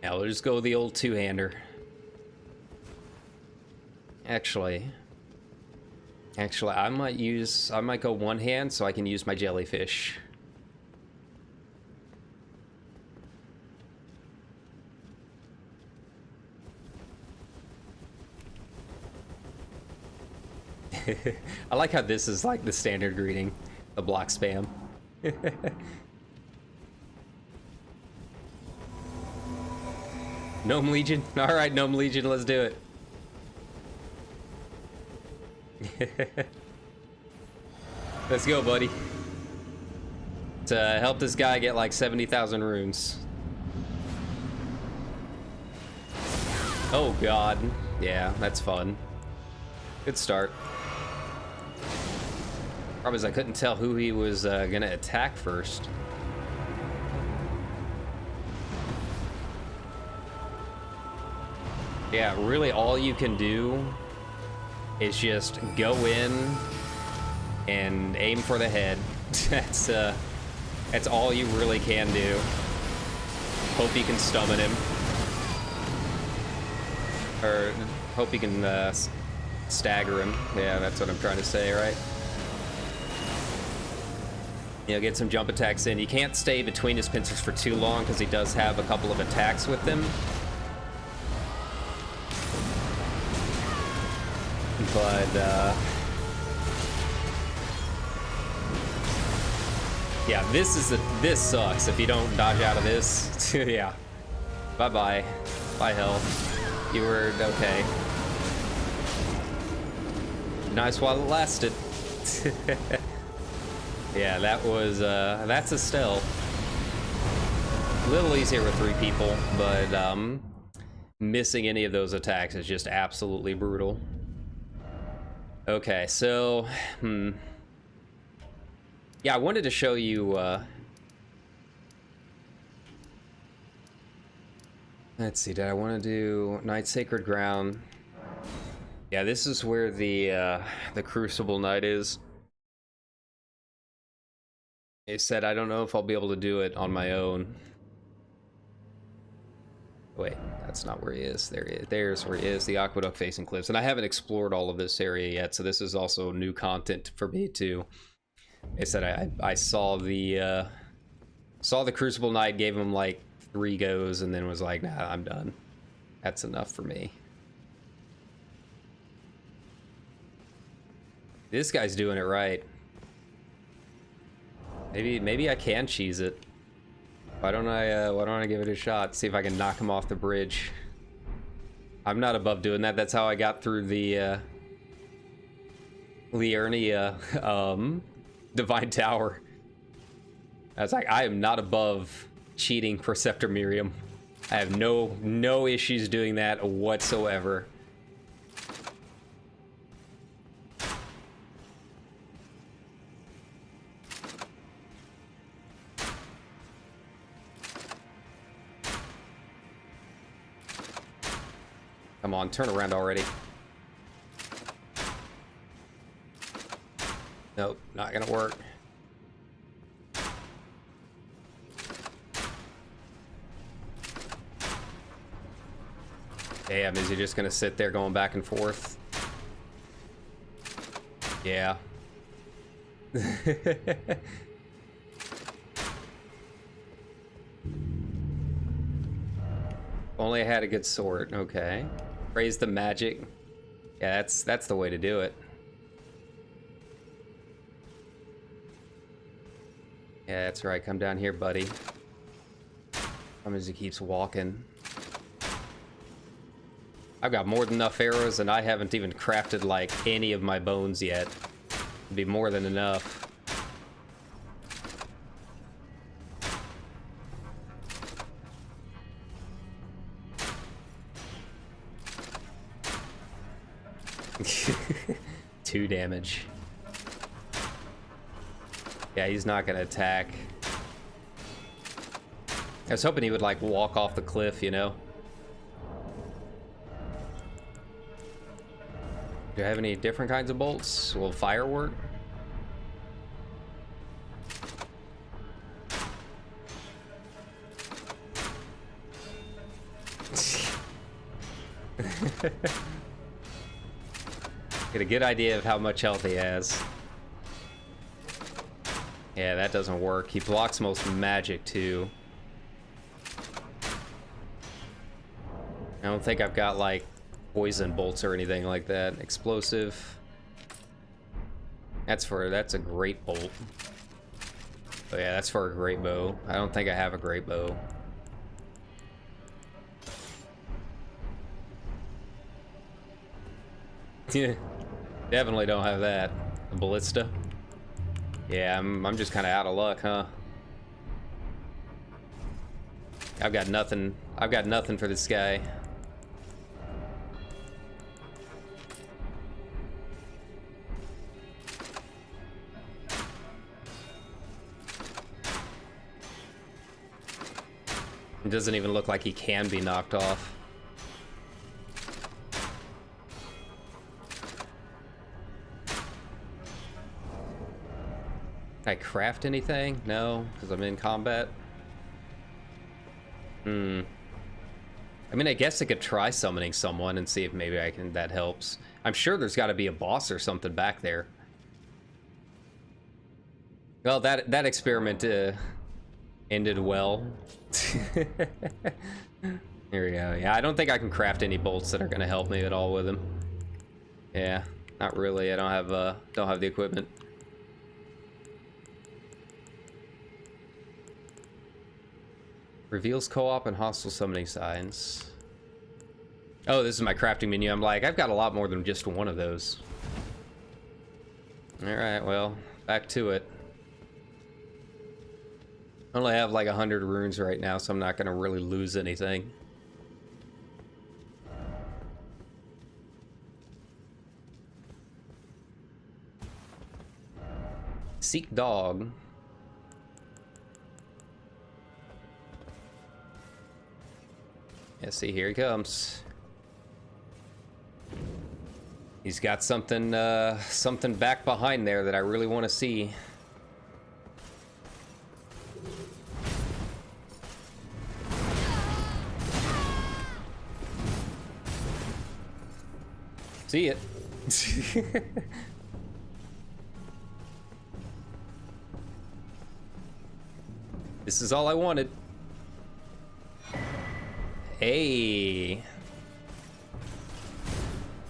Now, we'll just go with the old two-hander. Actually, I might go one hand so I can use my jellyfish. I like how this is like the standard greeting, the block spam. Gnome Legion? Alright, Gnome Legion, let's do it. Let's go, buddy. To help this guy get like 70,000 runes. Oh god. Yeah, that's fun. Good start. Problem is I couldn't tell who he was gonna attack first. Yeah, really all you can do is just go in and aim for the head. That's all you really can do. Hope you can summon him. Or hope you can stagger him. Yeah, that's what I'm trying to say, right? You know, get some jump attacks in. You can't stay between his pincers for too long because he does have a couple of attacks with them. But, yeah, this sucks if you don't dodge out of this. Yeah. Bye-bye. Bye, hell. You were okay. Nice while it lasted. Yeah, that was, that's a stealth. A little easier with 3 people, but, missing any of those attacks is just absolutely brutal. Okay, so, yeah, I wanted to show you, let's see, did I want to do Night Sacred Ground? Yeah, this is where the Crucible Knight is. It said, I don't know if I'll be able to do it on my own. Wait, that's not where he is. There he is. There's where he is, the aqueduct facing cliffs. And I haven't explored all of this area yet, so this is also new content for me too. It said I saw the Crucible Knight, gave him like 3 goes, and then was like, nah, I'm done. That's enough for me. This guy's doing it right. Maybe I can cheese it. Why don't I give it a shot? See if I can knock him off the bridge. I'm not above doing that. That's how I got through the Liurnia Divine Tower. I was like, I am not above cheating Preceptor Miriam. I have no issues doing that whatsoever. Come on, turn around already. Nope, not gonna work. Damn, is he just gonna sit there going back and forth? Yeah. Only I had a good sword. Okay. Praise the magic. Yeah, that's the way to do it. Yeah, that's right. Come down here, buddy. As he keeps walking. I've got more than enough arrows, and I haven't even crafted like any of my bones yet. It'd be more than enough. Two damage. Yeah, he's not gonna attack. I was hoping he would like walk off the cliff, you know. Do I have any different kinds of bolts? Will fire work? Get a good idea of how much health he has. Yeah, that doesn't work. He blocks most magic, too. I don't think I've got, like, poison bolts or anything like that. Explosive. That's a great bolt. Oh yeah, that's for a great bow. I don't think I have a great bow. Yeah, definitely don't have that. A ballista. Yeah, I'm just kind of out of luck, huh? I've got nothing. I've got nothing for this guy. It doesn't even look like he can be knocked off. Can I craft anything? No, because I'm in combat. I mean, I guess I could try summoning someone and see if maybe that helps. I'm sure there's got to be a boss or something back there. Well, that experiment ended well. Here we go. Yeah, I don't think I can craft any bolts that are going to help me at all with him. Yeah, not really. I don't have the equipment. Reveals co-op and hostile summoning signs. Oh, this is my crafting menu. I'm like, I've got a lot more than just one of those. Alright, well, back to it. I only have like 100 runes right now, so I'm not going to really lose anything. Seek dog. Yeah, see, here he comes. He's got something back behind there that I really want to see. See it. This is all I wanted. Hey.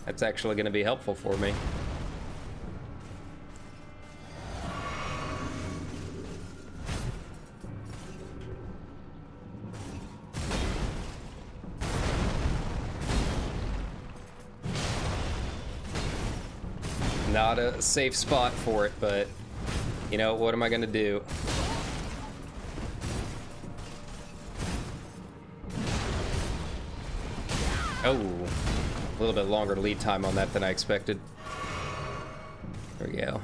That's actually going to be helpful for me. Not a safe spot for it, but you know, what am I gonna do? Oh, a little bit longer lead time on that than I expected. There we go.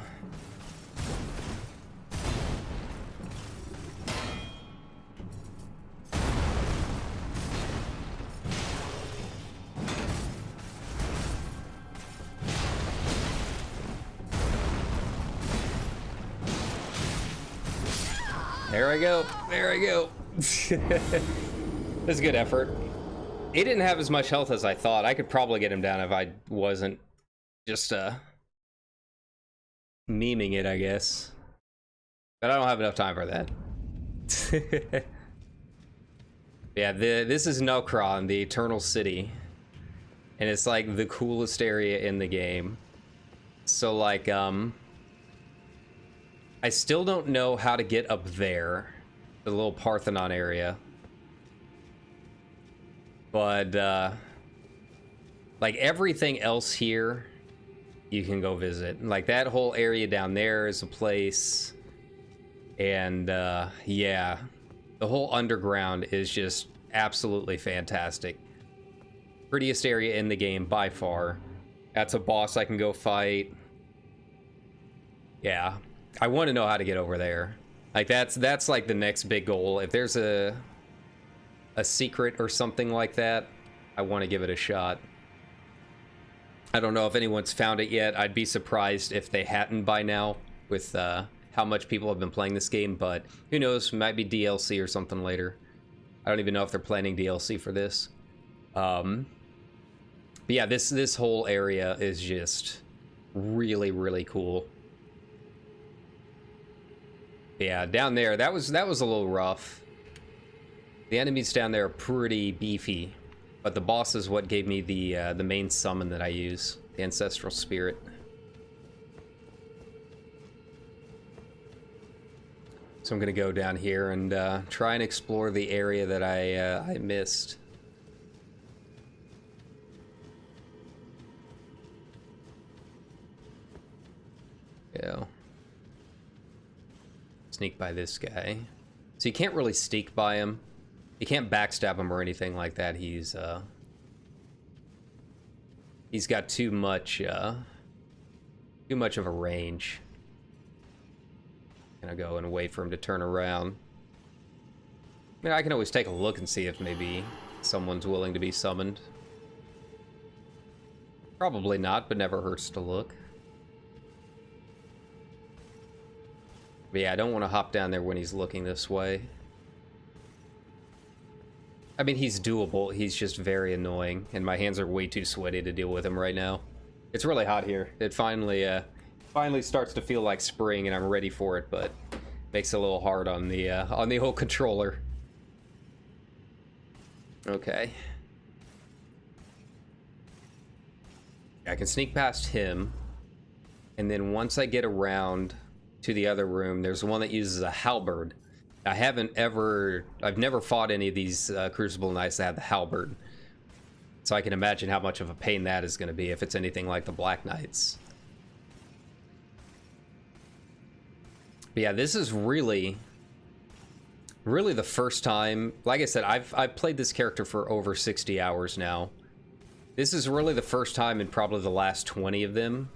There I go. There I go. That's a good effort. He didn't have as much health as I thought. I could probably get him down if I wasn't just memeing it, I guess. But I don't have enough time for that. Yeah, this is Nokron, the Eternal City. And it's like the coolest area in the game. So like, I still don't know how to get up there, the little Parthenon area. But, like, everything else here, you can go visit. Like, that whole area down there is a place. And, yeah, the whole underground is just absolutely fantastic. Prettiest area in the game, by far. That's a boss I can go fight. Yeah. I want to know how to get over there. Like, that's like the next big goal. If there's a secret or something like that, I want to give it a shot. I don't know if anyone's found it yet. I'd be surprised if they hadn't by now with how much people have been playing this game, but who knows, might be DLC or something later. I don't even know if they're planning DLC for this. But But yeah, this whole area is just really, really cool. Yeah, down there, that was a little rough. The enemies down there are pretty beefy, but the boss is what gave me the main summon that I use, the Ancestral Spirit. So I'm gonna go down here and try and explore the area that I missed. Yeah. Sneak by this guy. So you can't really sneak by him. You can't backstab him or anything like that. He's got too much of a range. Gonna go and wait for him to turn around. I mean, I can always take a look and see if maybe someone's willing to be summoned. Probably not, but never hurts to look. But yeah, I don't want to hop down there when he's looking this way. I mean, he's doable. He's just very annoying, and my hands are way too sweaty to deal with him right now. It's really hot here. It finally starts to feel like spring, and I'm ready for it, but makes it a little hard on the whole controller. Okay. I can sneak past him, and then once I get around to the other room, there's one that uses a halberd. I've never fought any of these Crucible Knights that have the halberd, so I can imagine how much of a pain that is going to be if it's anything like the Black Knights. But yeah, this is really the first time. Like I said, I've played this character for over 60 hours now. This is really the first time in probably the last 20 of them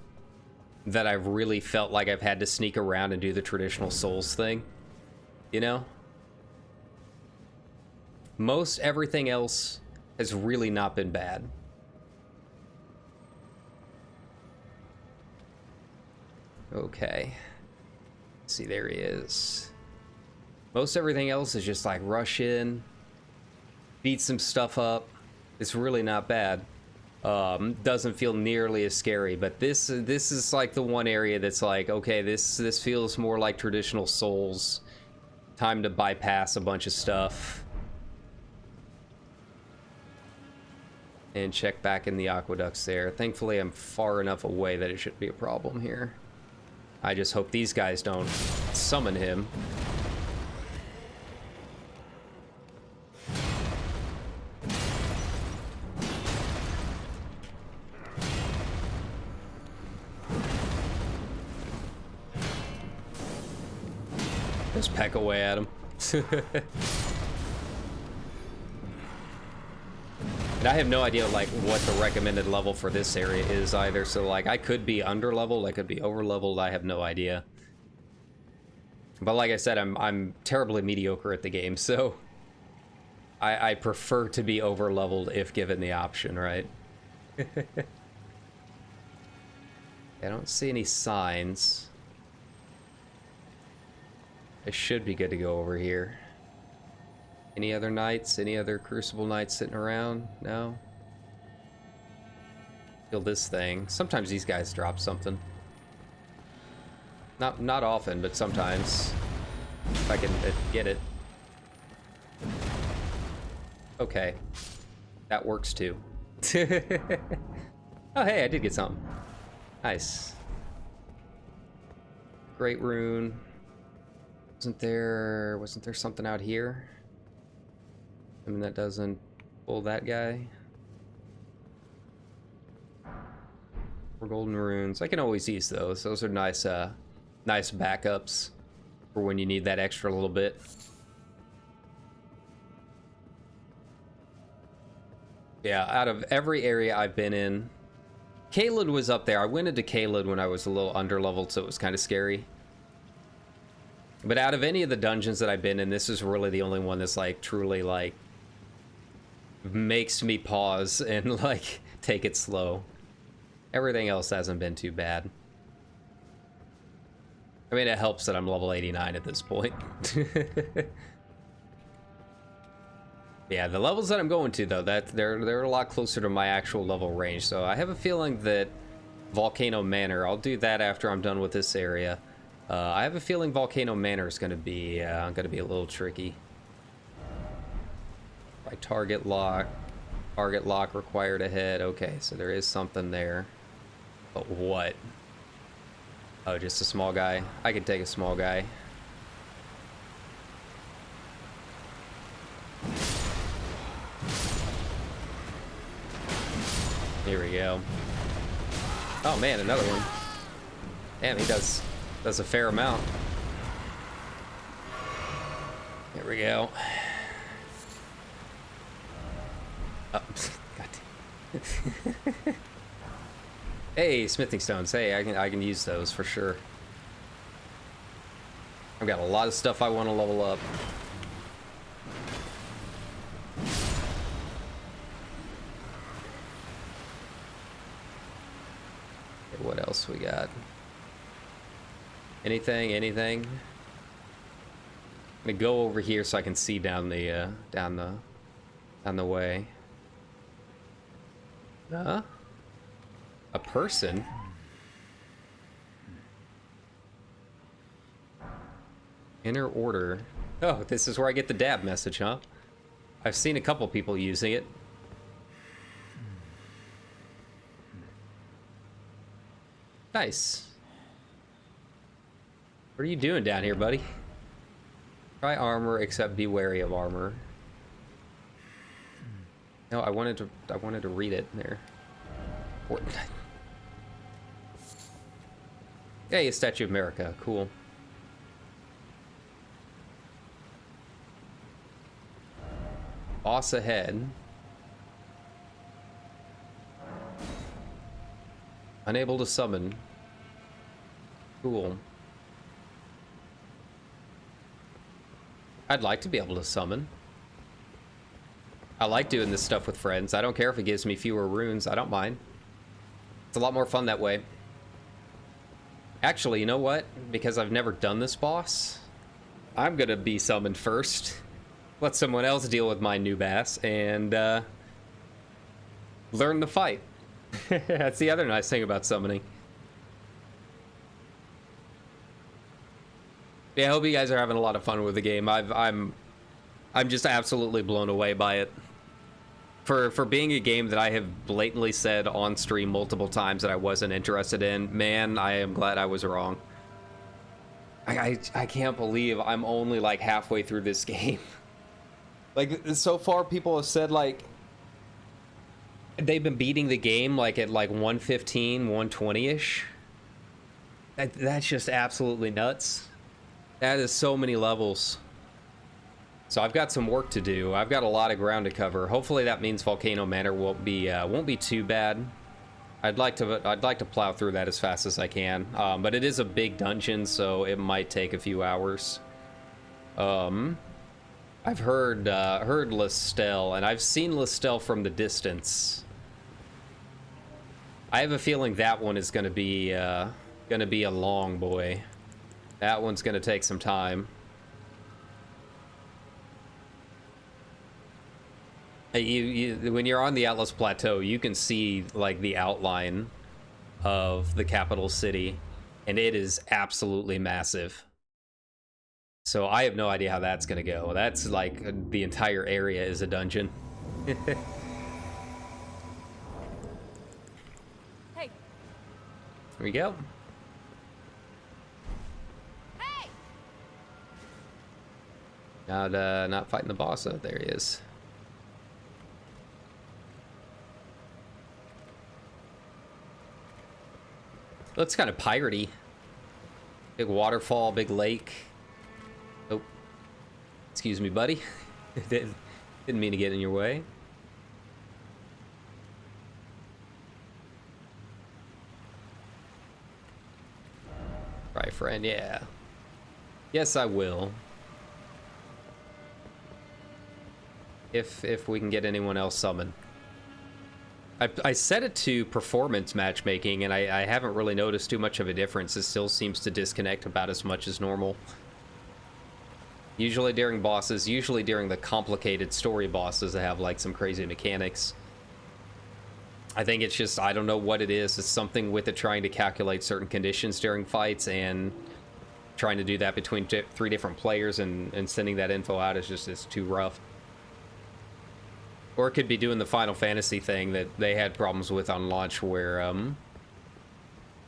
that I've really felt like I've had to sneak around and do the traditional Souls thing. You know? Most everything else has really not been bad. Okay. Let's see, there he is. Most everything else is just like rush in, beat some stuff up. It's really not bad. Doesn't feel nearly as scary, but this is like the one area that's like, okay, this feels more like traditional Souls. Time to bypass a bunch of stuff and check back in the aqueducts there. Thankfully, I'm far enough away that it shouldn't be a problem here. I just hope these guys don't summon him. Just peck away at him. And I have no idea like what the recommended level for this area is either, so like I could be under leveled, I could be over leveled, I have no idea. But like I said, I'm terribly mediocre at the game, so I prefer to be over leveled if given the option, right? I don't see any signs. I should be good to go over here. Any other knights? Any other Crucible Knights sitting around? No? Kill this thing. Sometimes these guys drop something. Not often, but sometimes. If I can get it. Okay. That works too. Oh hey, I did get something. Nice. Great rune. Wasn't there something out here? I mean, that doesn't pull that guy. 4 golden runes. I can always use those. Those are nice, nice backups for when you need that extra little bit. Yeah, out of every area I've been in, Caelid was up there. I went into Caelid when I was a little underleveled, so it was kind of scary. But out of any of the dungeons that I've been in, this is really the only one that's like truly like makes me pause and like take it slow. Everything else hasn't been too bad. I mean, it helps that I'm level 89 at this point. Yeah, the levels that I'm going to though, they're a lot closer to my actual level range. So I have a feeling that Volcano Manor, I'll do that after I'm done with this area. I have a feeling Volcano Manor is gonna be a little tricky. By target lock required ahead. Okay, so there is something there. But what? Oh, just a small guy. I can take a small guy. Here we go. Oh man, another one. Damn, he does a fair amount. Here we go. Oh, God. Hey, smithing stones. Hey, I can use those for sure. I've got a lot of stuff I want to level up. Okay, what else we got? Anything? I'm gonna go over here so I can see down the way. Huh? A person? Inner order. Oh, this is where I get the dab message, huh? I've seen a couple people using it. Nice. What are you doing down here, buddy? Try armor, except be wary of armor. No, I wanted to read it there. What? Hey, a Statue of America. Cool. Boss ahead. Unable to summon. Cool. I'd like to be able to summon. I like doing this stuff with friends. I don't care if it gives me fewer runes. I don't mind. It's a lot more fun that way. Actually, you know what? Because I've never done this boss, I'm gonna be summoned first. Let someone else deal with my noob ass and learn to fight. That's the other nice thing about summoning. Yeah, I hope you guys are having a lot of fun with the game. I'm just absolutely blown away by it. For being a game that I have blatantly said on stream multiple times that I wasn't interested in, man, I am glad I was wrong. I can't believe I'm only like halfway through this game. Like, so far people have said like they've been beating the game like at like 115, 120-ish. That's just absolutely nuts. That is so many levels. So I've got some work to do. I've got a lot of ground to cover. Hopefully that means Volcano Manor won't be too bad. I'd like to plow through that as fast as I can. But it is a big dungeon, so it might take a few hours. I've heard Lestelle, and I've seen Lestelle from the distance. I have a feeling that one is gonna be a long boy. That one's gonna take some time. When you're on the Atlas Plateau, you can see like the outline of the capital city, and it is absolutely massive. So I have no idea how that's gonna go. That's like the entire area is a dungeon. Hey. Here we go. Hey. Not fighting the boss. Oh, there he is. Looks kind of piratey. Big waterfall, big lake. Oh, excuse me, buddy. Didn't mean to get in your way. Right, friend, yeah. Yes, I will. If we can get anyone else summoned. I set it to performance matchmaking, and I haven't really noticed too much of a difference. It still seems to disconnect about as much as normal. Usually during bosses, usually during the complicated story bosses that have like some crazy mechanics. I think it's just, I don't know what it is. It's something with it trying to calculate certain conditions during fights, and trying to do that between 3 different players and sending that info out is just, it's too rough. Or it could be doing the Final Fantasy thing that they had problems with on launch, where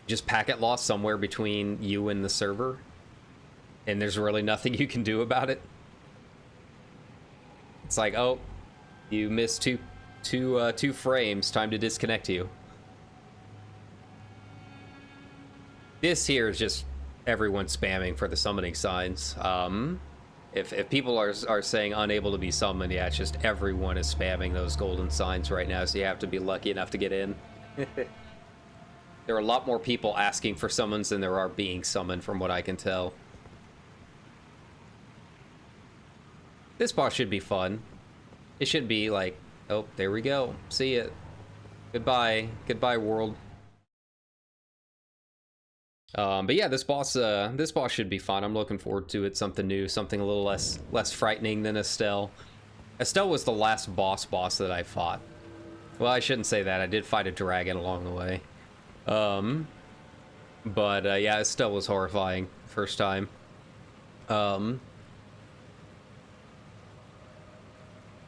just packet loss somewhere between you and the server, and there's really nothing you can do about it. It's like, oh, you missed two frames, time to disconnect you. This here is just everyone spamming for the summoning signs. If people are saying unable to be summoned, yeah, it's just everyone is spamming those golden signs right now, so you have to be lucky enough to get in. There are a lot more people asking for summons than there are being summoned, from what I can tell. This boss should be fun. It should be like, oh, there we go. See it. Goodbye. Goodbye, world. But yeah, this boss should be fun. I'm looking forward to it. Something new, something a little less frightening than Estelle. Estelle was the last boss that I fought. Well, I shouldn't say that. I did fight a dragon along the way. But yeah, Estelle was horrifying first time.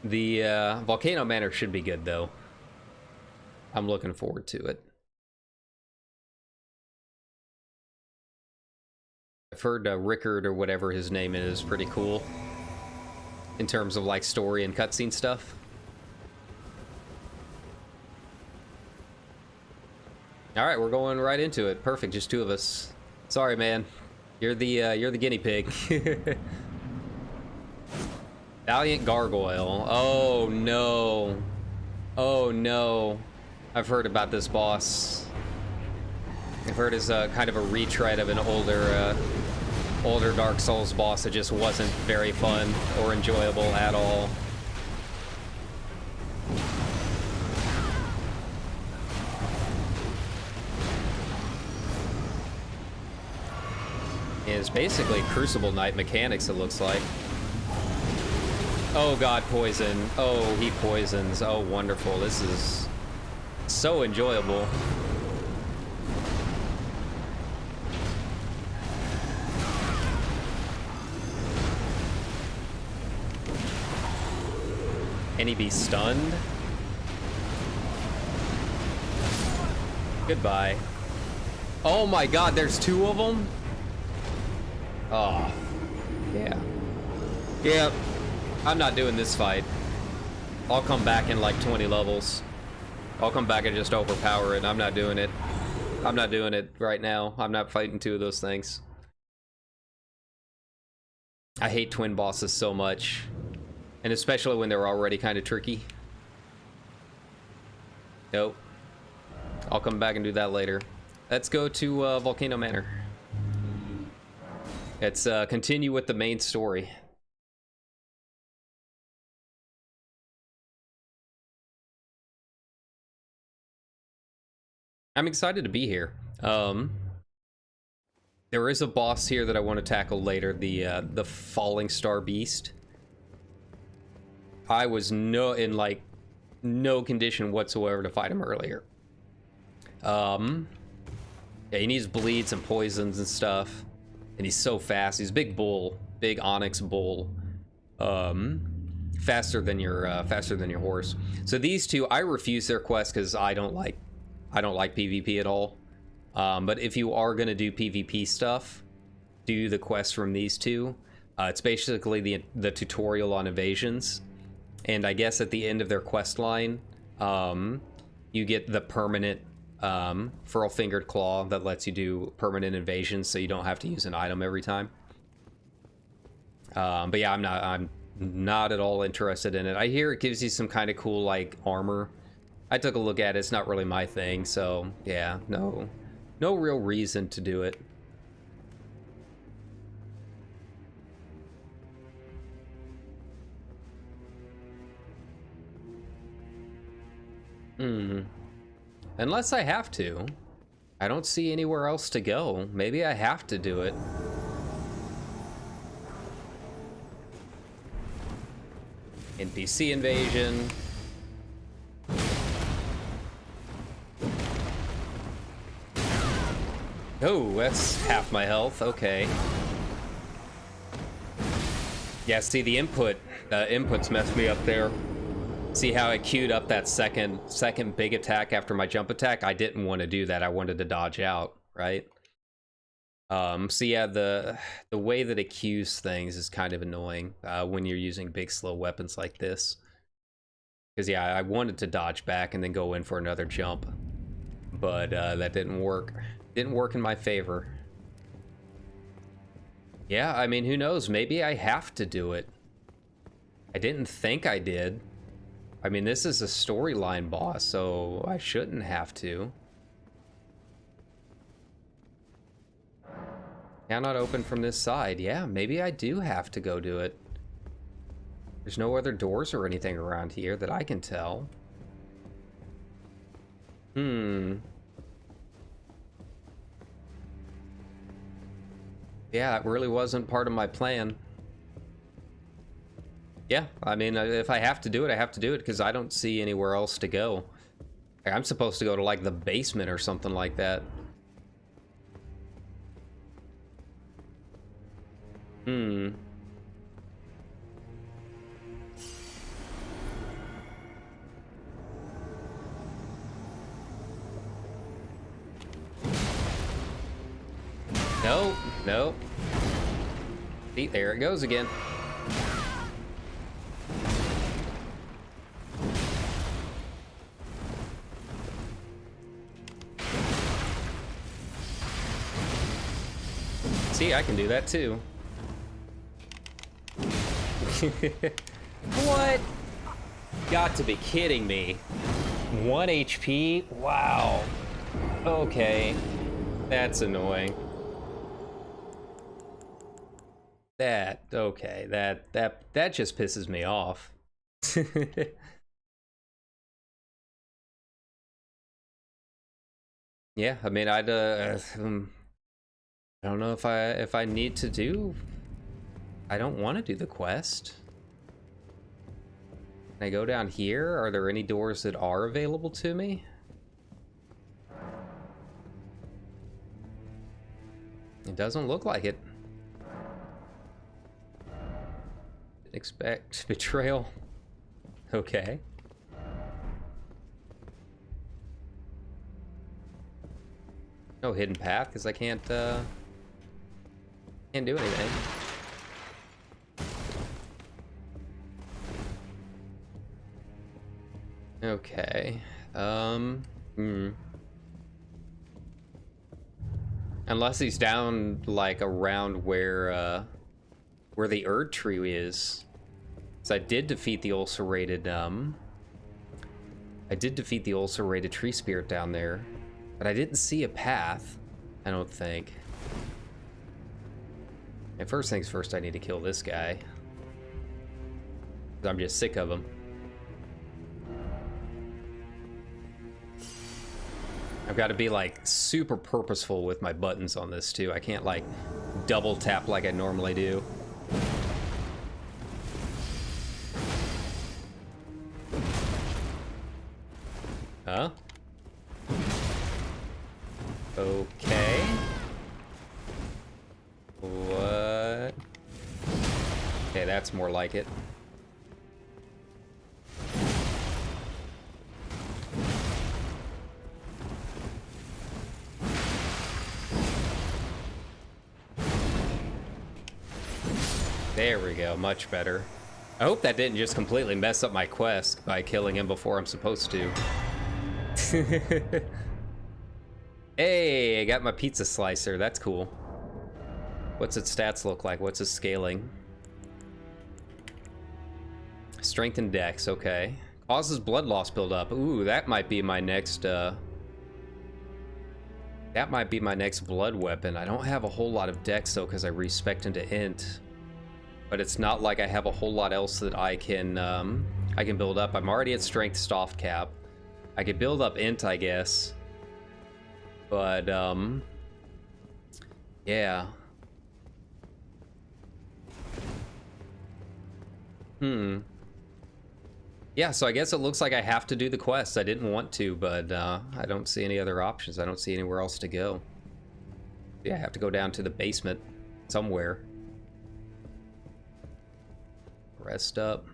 The Volcano Manor should be good, though. I'm looking forward to it. I've heard Rickard, or whatever his name is, pretty cool in terms of like story and cutscene stuff. All right, we're going right into it. Perfect, just 2 of us. Sorry, man. You're the guinea pig. Valiant Gargoyle. Oh no. Oh no. I've heard about this boss. I've heard it's kind of a retread of an older Dark Souls boss that just wasn't very fun or enjoyable at all. It's basically Crucible Knight mechanics, it looks like. Oh god, poison. Oh, he poisons. Oh, wonderful. This is so enjoyable. Can he be stunned? Goodbye. Oh my god, there's 2 of them? Oh. Yeah. Yep. I'm not doing this fight. I'll come back in like 20 levels. I'll come back and just overpower it. I'm not doing it. I'm not doing it right now. I'm not fighting 2 of those things. I hate twin bosses so much. And especially when they're already kind of tricky. Nope. I'll come back and do that later. Let's go to Volcano Manor. Let's continue with the main story. I'm excited to be here. There is a boss here that I want to tackle later, the Falling Star Beast. I was in no condition whatsoever to fight him earlier. Yeah, he needs bleeds and poisons and stuff, and he's so fast. He's a big bull, big onyx bull, faster than your horse. So these 2, I refuse their quest because I don't like PvP at all. But if you are gonna do PvP stuff, do the quest from these 2. It's basically the tutorial on evasions. And I guess at the end of their quest line, you get the permanent Furl-Fingered Claw that lets you do permanent invasions, so you don't have to use an item every time. But yeah, I'm not at all interested in it. I hear it gives you some kind of cool like armor. I took a look at it. It's not really my thing, so yeah, no real reason to do it. Unless I have to. I don't see anywhere else to go. Maybe I have to do it. NPC Invasion. Oh, that's half my health. Okay. Yeah, see, the inputs messed me up there. See how I queued up that second big attack after my jump attack? I didn't want to do that. I wanted to dodge out, right? So yeah, the way that it queues things is kind of annoying when you're using big slow weapons like this. Because yeah, I wanted to dodge back and then go in for another jump, but that didn't work. Didn't work in my favor. Yeah, I mean, who knows? Maybe I have to do it. I didn't think I did. I mean, this is a storyline boss, so I shouldn't have to. Cannot open from this side. Yeah, maybe I do have to go do it. There's no other doors or anything around here that I can tell. Yeah, it really wasn't part of my plan. Yeah, I mean, if I have to do it, I have to do it, because I don't see anywhere else to go. I'm supposed to go to, like, the basement or something like that. Nope, nope. See, there it goes again. See, I can do that too. What? Got to be kidding me. 1 HP? Wow. Okay. That's annoying. Okay, that just pisses me off. Yeah, I mean, I don't know if I need to do. I don't want to do the quest. Can I go down here? Are there any doors that are available to me? It doesn't look like it. Expect betrayal. Okay. No hidden path because I can't do anything. Okay. Unless he's down like around where the Erd tree is. So I did defeat the ulcerated tree spirit down there, but I didn't see a path, I don't think. And first things first, I need to kill this guy. 'Cause I'm just sick of him. I've got to be like super purposeful with my buttons on this too. I can't like double tap like I normally do. Huh? Okay. What? Okay, that's more like it. There we go, much better. I hope that didn't just completely mess up my quest by killing him before I'm supposed to. Hey, I got my pizza slicer, that's cool. What's its stats look like? What's its scaling? Strength and dex, okay. Causes blood loss buildup. Ooh, that might be my next, that might be my next blood weapon. I don't have a whole lot of dex though, because I respect into int. But it's not like I have a whole lot else that I can build up. I'm already at strength soft cap. I could build up int, I guess. But, yeah. Yeah, so I guess it looks like I have to do the quest. I didn't want to, but I don't see any other options. I don't see anywhere else to go. Yeah, I have to go down to the basement somewhere. Rest up.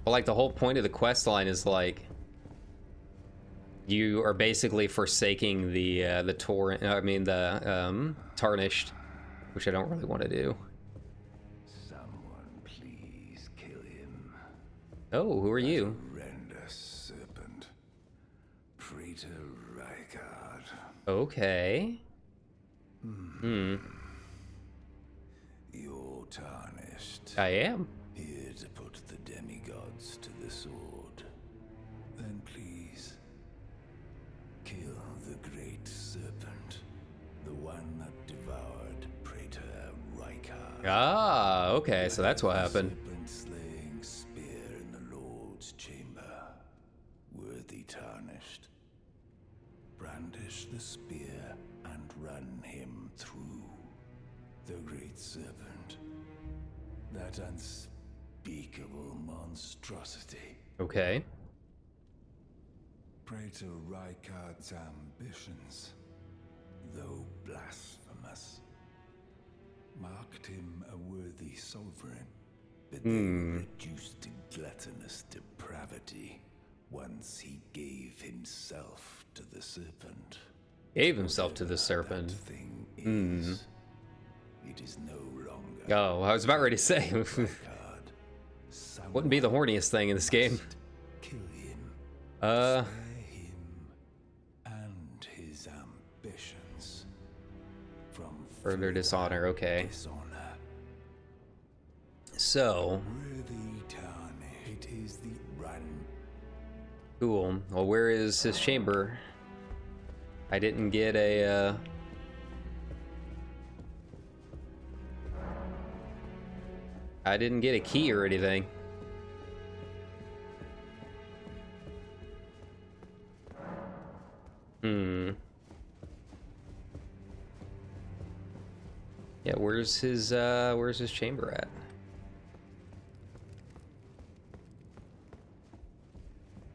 Well, like, the whole point of the quest line is, like, you are basically forsaking the tarnished, which I don't really want to do. Someone please kill him. Oh, who are you? Horrendous serpent. Praetor Rykard. Okay. You're tarnished. I am. Here to put the demigods to the sword. Then please, kill the great serpent. The one that devoured Praetor Rykard. Ah, okay, so that's what happened. Serpent-slaying spear in the Lord's chamber. Worthy tarnished. Brandish the spear and run him through. The great serpent. That unspeakable monstrosity. Okay. Praetor Rykard's ambitions, though blasphemous, marked him a worthy sovereign, but they were reduced to gluttonous depravity once he gave himself to the serpent. Gave himself to the serpent. That thing is, it is no longer. Oh, I was about ready to say. Wouldn't be the horniest thing in this game. Kill him. Uh. Spare him and his ambitions from Further dishonor, okay. dishonor. So, Worthy tarnish. It is the run. cool. Well, where is his chamber? I didn't get a, I didn't get a key or anything. Yeah, where's his chamber at?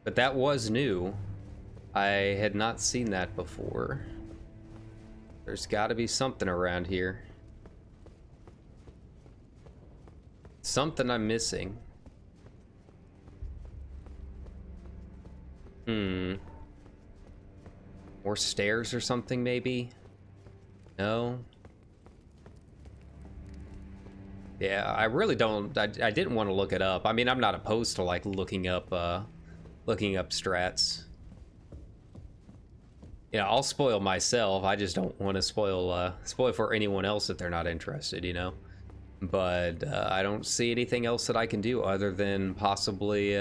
But that was new. I had not seen that before. There's got to be something around here. Something I'm missing. More stairs or something, maybe? No? Yeah, I really don't... I didn't want to look it up. I mean, I'm not opposed to, like, looking up strats. Yeah, I'll spoil myself. I just don't want to spoil for anyone else if they're not interested, you know? But I don't see anything else that I can do other than possibly...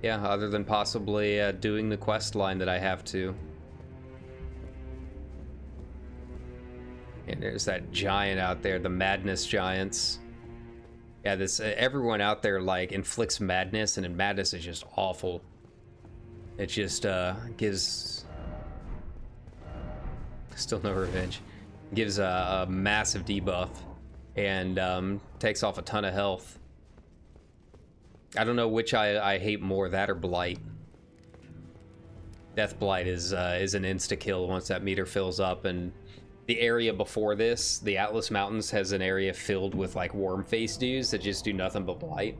Yeah, other than possibly doing the quest line that I have to. And there's that giant out there, the madness giants. Yeah, this everyone out there like inflicts madness, and madness is just awful. It just gives still no revenge. Gives a massive debuff and takes off a ton of health. I don't know which I hate more, that or Blight. Death Blight is an insta-kill once that meter fills up, and the area before this, the Atlas Mountains, has an area filled with like worm face dudes that just do nothing but Blight.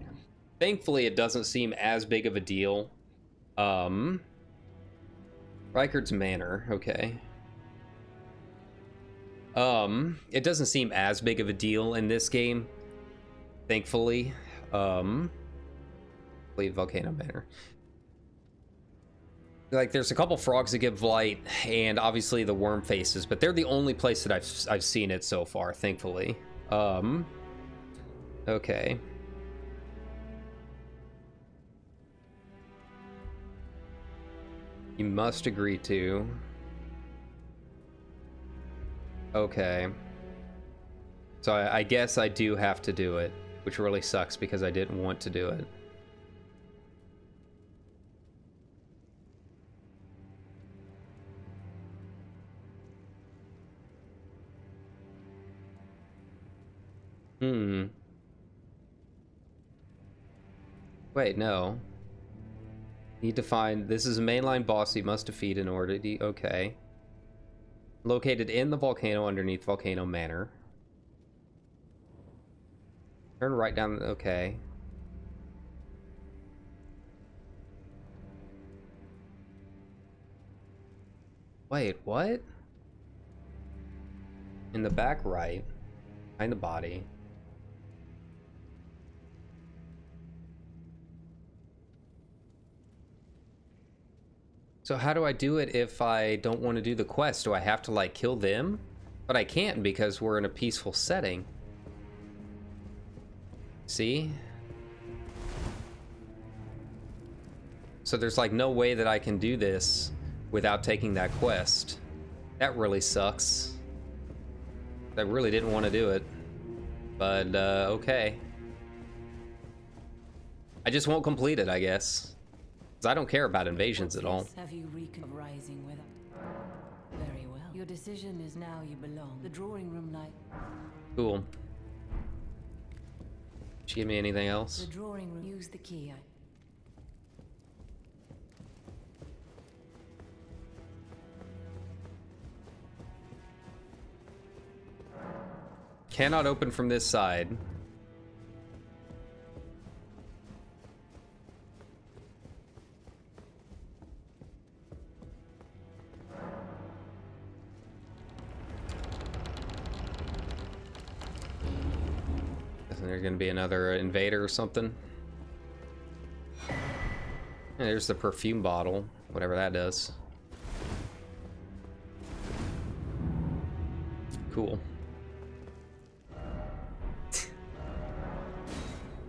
Thankfully, it doesn't seem as big of a deal. Rykard's Manor, okay. It doesn't seem as big of a deal in this game, thankfully. Volcano Manor. Like, there's a couple frogs that give light, and obviously the worm faces, but they're the only place that I've seen it so far, thankfully. Okay. You must agree to. Okay. So I guess I do have to do it, which really sucks because I didn't want to do it. Hmm. Wait, no. Need to find... This is a mainline boss you must defeat in order to... Okay. Located in the volcano underneath Volcano Manor. Turn right down... Okay. Wait, what? In the back right. Behind the body. So how do I do it if I don't want to do the quest? Do I have to, like, kill them? But I can't because we're in a peaceful setting. See? So there's, like, no way that I can do this without taking that quest. That really sucks. I really didn't want to do it. But, okay. I just won't complete it, I guess. Because I don't care about invasions at all. Have you rising with it? Very well. Your decision is now you belong. The drawing room light. Cool. Did she give me anything The else? drawing room. Use the key. Cannot open from this side. Isn't there gonna be another invader or something? And there's the perfume bottle, whatever that does. Cool.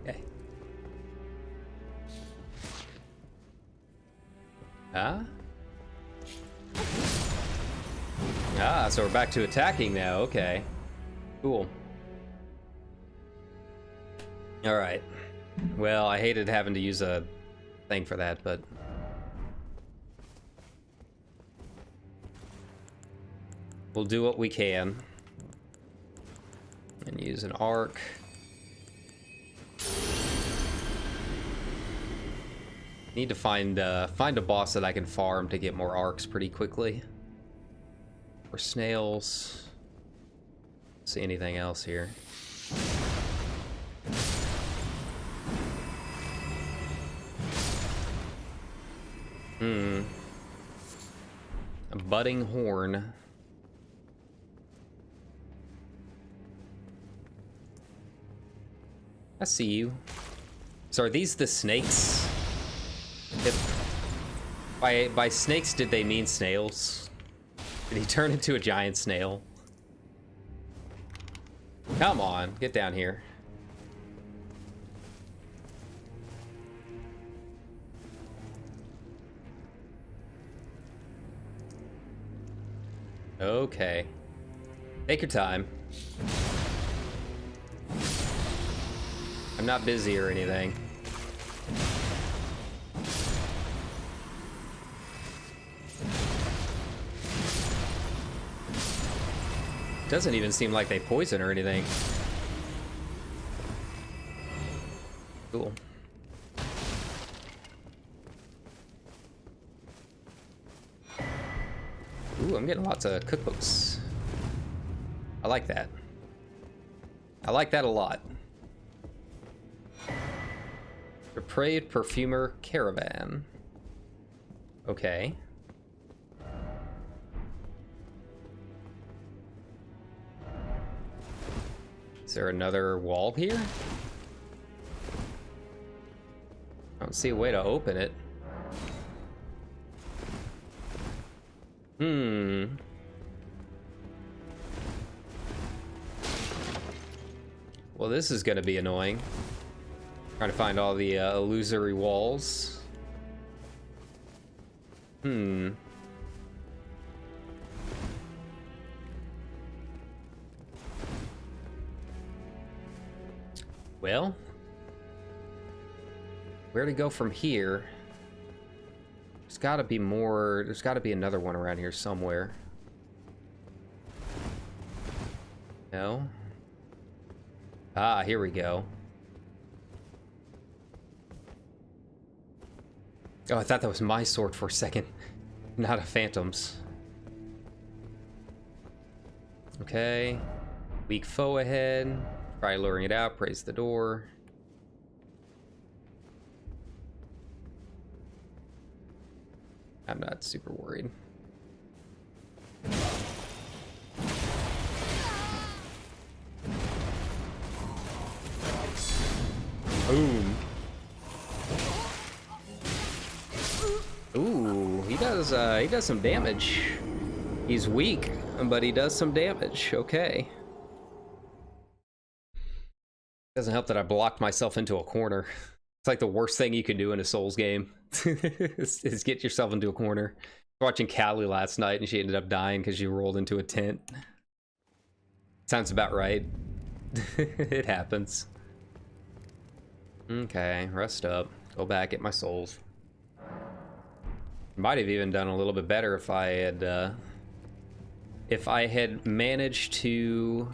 Okay. Ah? Ah, so we're back to attacking now. Okay. Cool. Alright. Well, I hated having to use a thing for that, but... we'll do what we can. And use an arc. Need to find a boss that I can farm to get more arcs pretty quickly. Or snails. See anything else here? A budding horn. I see you. So are these the snakes? By snakes, did they mean snails? Did he turn into a giant snail? Come on, get down here. Okay. Take your time. I'm not busy or anything. Doesn't even seem like they poison or anything. Cool. Ooh, I'm getting lots of cookbooks. I like that. I like that a lot. Depraved Perfumer Caravan. Okay. Is there another wall here? I don't see a way to open it. Well, this is gonna be annoying. Trying to find all the illusory walls. Well, where to go from here? There's gotta be more. There's gotta be another one around here somewhere. No? Ah, here we go. Oh, I thought that was my sword for a second, not a phantom's. Okay. Weak foe ahead. Try luring it out, praise the door. I'm not super worried. Boom. Ooh, he does some damage. He's weak, but he does some damage. Okay. Doesn't help that I blocked myself into a corner. It's like the worst thing you can do in a Souls game is get yourself into a corner. Watching Callie last night and she ended up dying because she rolled into a tent. Sounds about right. It happens. Okay, rest up. Go back, get my souls. Might have even done a little bit better if I had managed to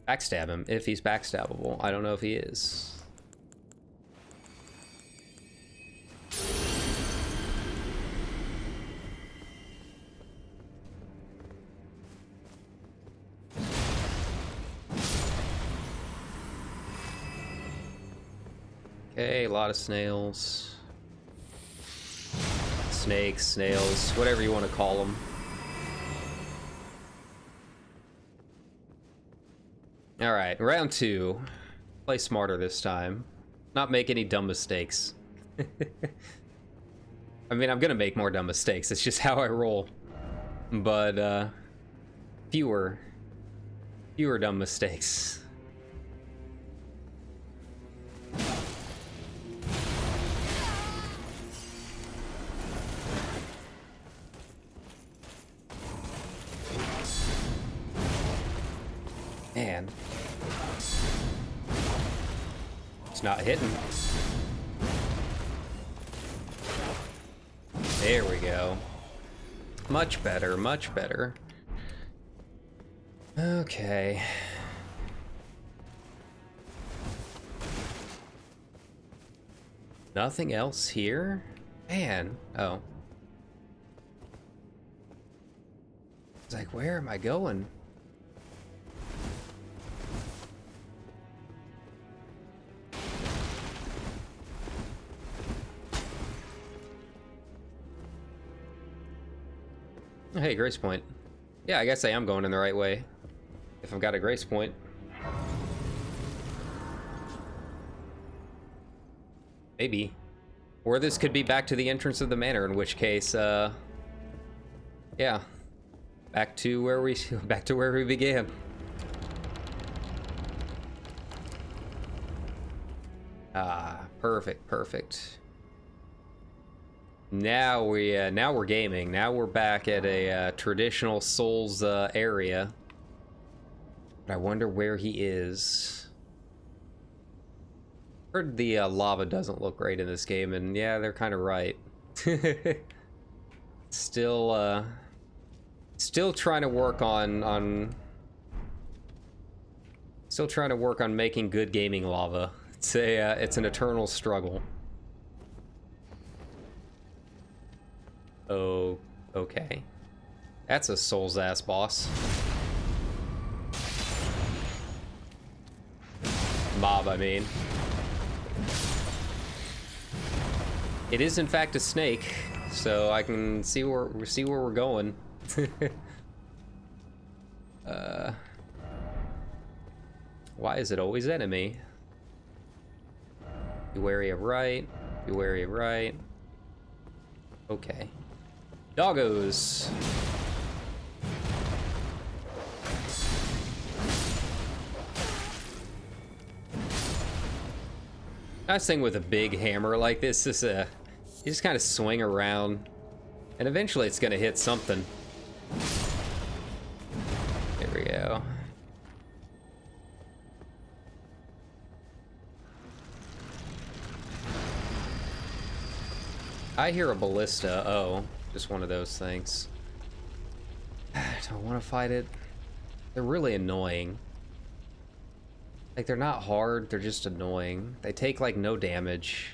backstab him, if he's backstabbable. I don't know if he is. Okay, a lot of snails. Snakes, snails, whatever you want to call them. Alright, round 2. Play smarter this time. Not make any dumb mistakes. I mean, I'm gonna make more dumb mistakes. It's just how I roll. But, fewer dumb mistakes. Man. It's not hitting. There we go. Much better, much better. Okay. Nothing else here? Man. Oh. It's like, where am I going? Hey, grace point. Yeah, I guess I am going in the right way. If I've got a grace point. Maybe. Or this could be back to the entrance of the manor, in which case, yeah. Back to where we began. Ah, perfect, perfect. Now we're gaming. Now we're back at a traditional Souls area. But I wonder where he is. Heard the lava doesn't look great in this game, and yeah, they're kind of right. Still trying to work on still trying to work on making good gaming lava. It's an eternal struggle. Oh, okay. That's a Souls ass boss. Mob, I mean. It is in fact a snake, so I can see where we're going. Why is it always enemy? Be wary of right. Be wary of right. Okay. Doggos. Nice thing with a big hammer like this is you just kind of swing around, and eventually it's gonna hit something. There we go. I hear a ballista. Oh, just one of those things. I don't want to fight it. They're really annoying. Like, they're not hard, they're just annoying. They take, like, no damage.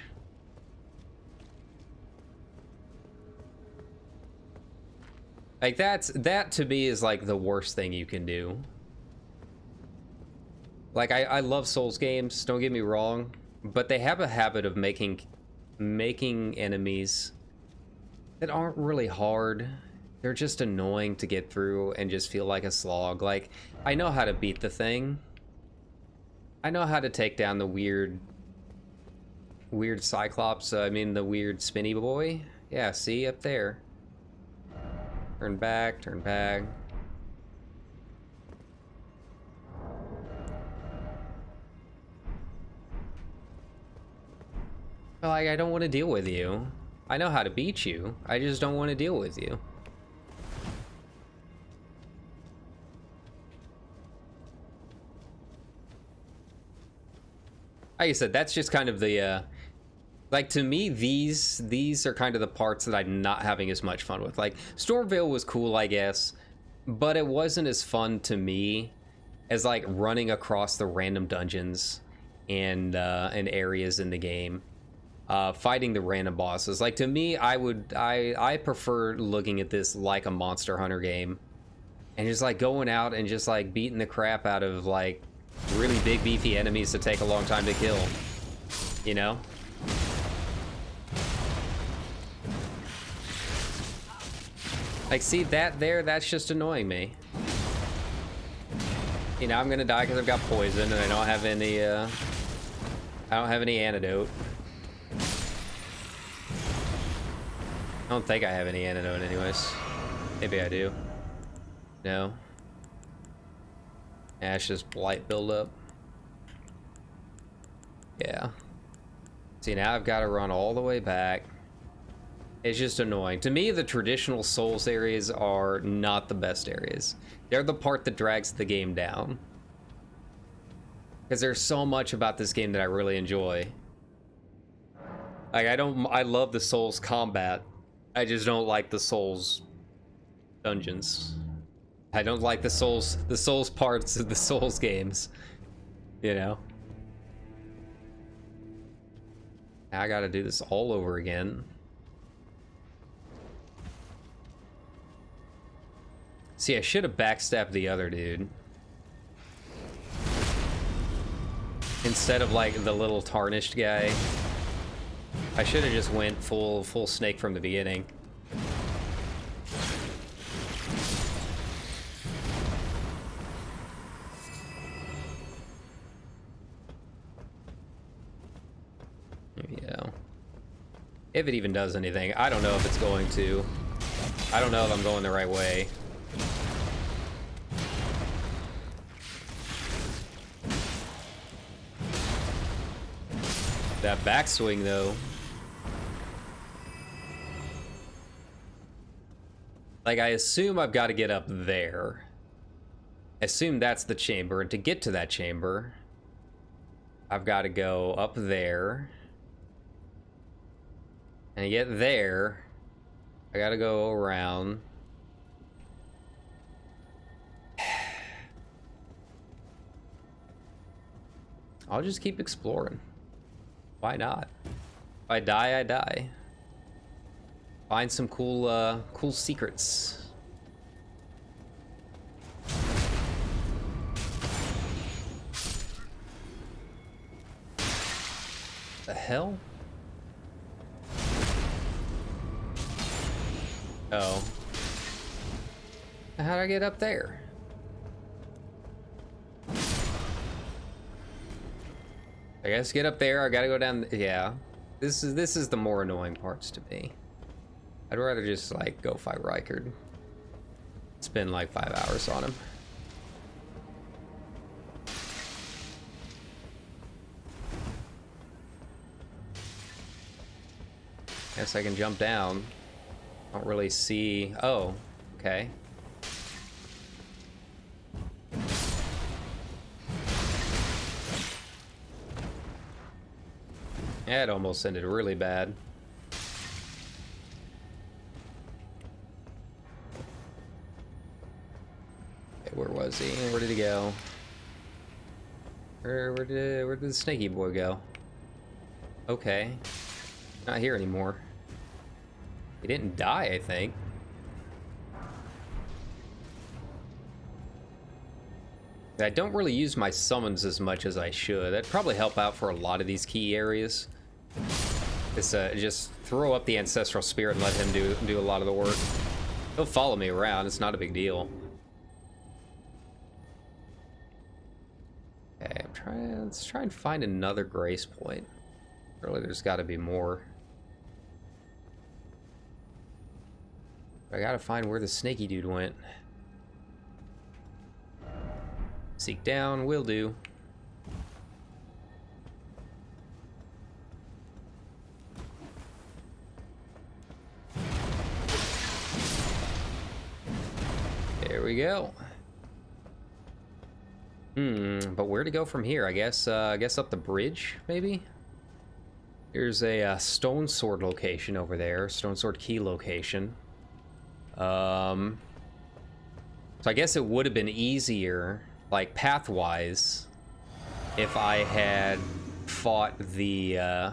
Like, that to me is, like, the worst thing you can do. Like, I love Souls games, don't get me wrong, but they have a habit of making enemies that aren't really hard. They're just annoying to get through and just feel like a slog. Like, I know how to beat the thing. I know how to take down the weird Cyclops, I mean the weird spinny boy. Yeah, see, up there. Turn back, turn back. But, like, I don't want to deal with you. I know how to beat you. I just don't want to deal with you. Like I said, that's just kind of the, like, to me, these are kind of the parts that I'm not having as much fun with. Like, Stormveil was cool, I guess, but it wasn't as fun to me as, like, running across the random dungeons and areas in the game. Fighting the random bosses. Like, to me, I prefer looking at this like a Monster Hunter game. And just, like, going out and just, like, beating the crap out of, like, really big beefy enemies that take a long time to kill, you know? Like, see that there, that's just annoying me. You know, I'm gonna die because I've got poison and I don't have any antidote. I don't think I have any antidote anyways. Maybe I do. No. Ash's blight buildup. Yeah. See, now I've got to run all the way back. It's just annoying. To me, the traditional Souls areas are not the best areas. They're the part that drags the game down. Because there's so much about this game that I really enjoy. Like, I love the Souls combat. I just don't like the Souls dungeons. I don't like the Souls parts of the Souls games, you know? Now I gotta do this all over again. See, I should have backstabbed the other dude. Instead of, like, the little tarnished guy. I should have just went full snake from the beginning. Yeah. If it even does anything. I don't know if it's going to. I don't know if I'm going the right way. That backswing, though. Like, I assume I've got to get up there. I assume that's the chamber, and to get to that chamber, I've got to go up there. And to get there, I got to go around. I'll just keep exploring. Why not? If I die, I die. Find some cool secrets. The hell? Oh. How'd I get up there? I guess get up there, I gotta go down, yeah. This is the more annoying parts to me. I'd rather just, like, go fight Rykard. Spend, like, 5 hours on him. Guess I can jump down. Don't really see, oh, okay. Yeah, it almost ended really bad. Okay, where was he? Where did he go? Where did the snaky boy go? Okay. Not here anymore. He didn't die, I think. I don't really use my summons as much as I should. That'd probably help out for a lot of these key areas. Just throw up the Ancestral Spirit and let him do a lot of the work. He'll follow me around. It's not a big deal. Okay, let's try and find another grace point. Surely there's got to be more. I gotta find where the snaky dude went. Seek down, will do. There we go. But where to go from here? I guess up the bridge, maybe? Here's a stone sword location over there, stone sword key location. So I guess it would have been easier, like path-wise, if I had fought the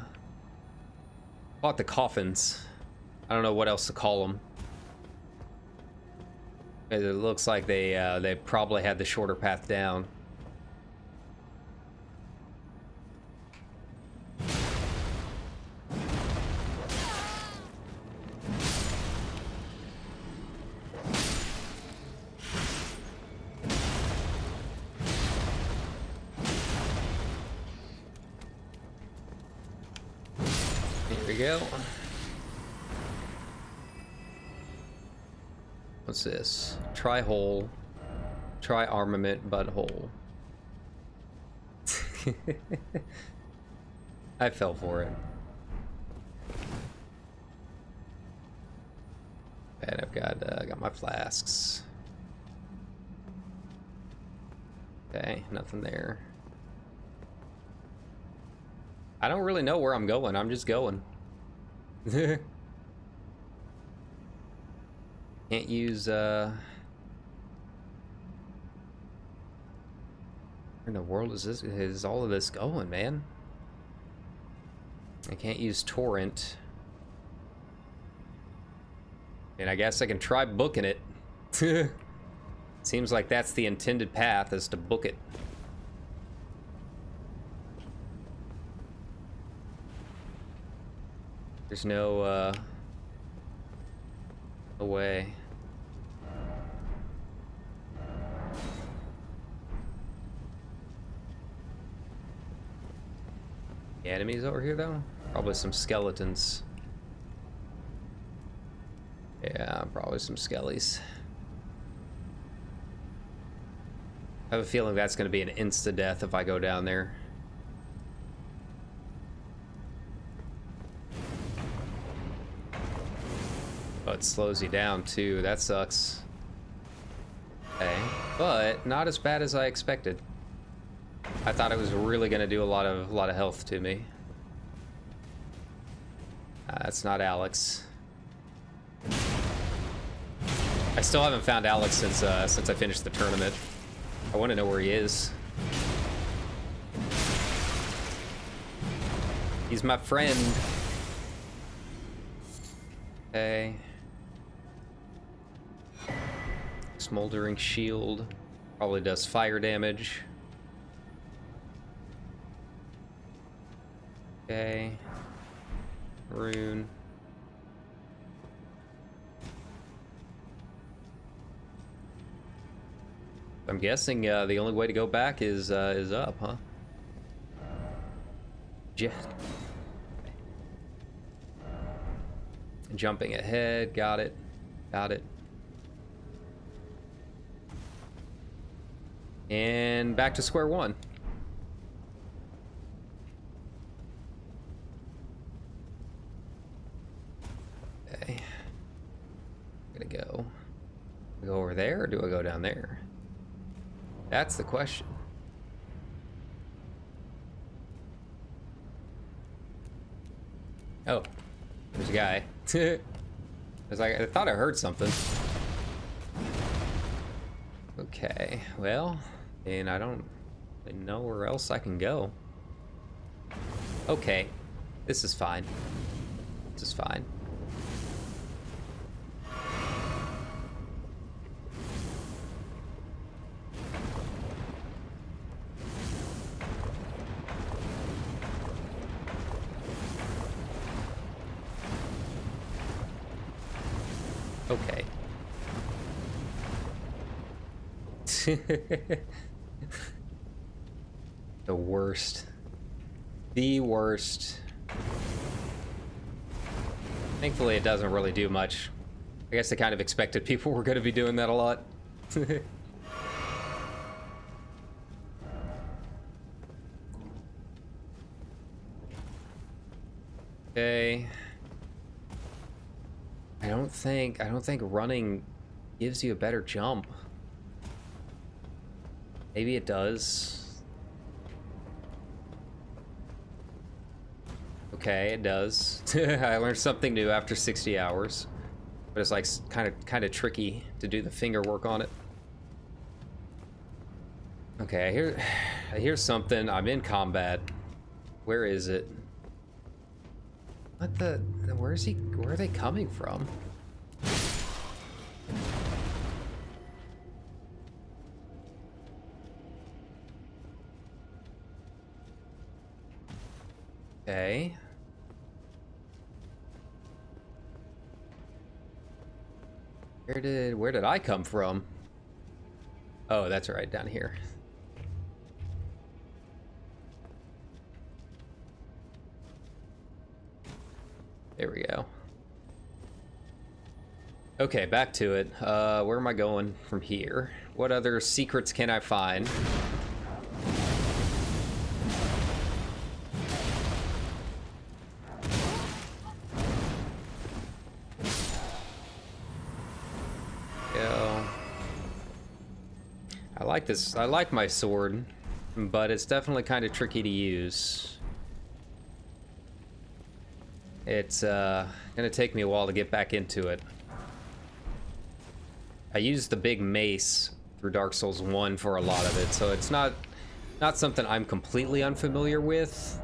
coffins. I don't know what else to call them. It looks like they probably had the shorter path down. Go. What's this? Try hole. Try armament butthole. I fell for it. And I've got my flasks. Okay, nothing there. I don't really know where I'm going. I'm just going. Can't use where in the world is all of this going, man? I can't use torrent. And I guess I can try booking it. Seems like that's the intended path, is to book it. There's no way. The enemies over here, though? Probably some skeletons. Yeah, probably some skellies. I have a feeling that's going to be an insta-death if I go down there. Oh, it slows you down too. That sucks. Okay, but not as bad as I expected. I thought it was really gonna do a lot of health to me. That's not Alex. I still haven't found Alex since I finished the tournament. I want to know where he is. He's my friend. Okay. Smoldering shield. Probably does fire damage. Okay. Rune. I'm guessing the only way to go back is up, huh? Jumping ahead, got it. Got it. And back to square one. Okay. I'm gonna go. Do I go over there or do I go down there? That's the question. Oh, there's a guy. I thought I heard something. Okay, well, and I don't I know where else I can go. Okay. This is fine. This is fine. Okay. The worst. The worst. Thankfully, it doesn't really do much. I guess I kind of expected people were going to be doing that a lot. Okay. I don't think running gives you a better jump. Maybe it does. Okay, it does. I learned something new after 60 hours. But it's like kind of tricky to do the finger work on it. Okay, I hear something. I'm in combat. Where is it? What the? Where is he? Where are they coming from? Okay. Where did I come from? Oh, that's right, down here. There we go. Okay, back to it. Where am I going from here? What other secrets can I find? Go. I like this. I like my sword, but it's definitely kind of tricky to use. It's gonna take me a while to get back into it. I used the big mace through Dark Souls 1 for a lot of it, so it's not something I'm completely unfamiliar with,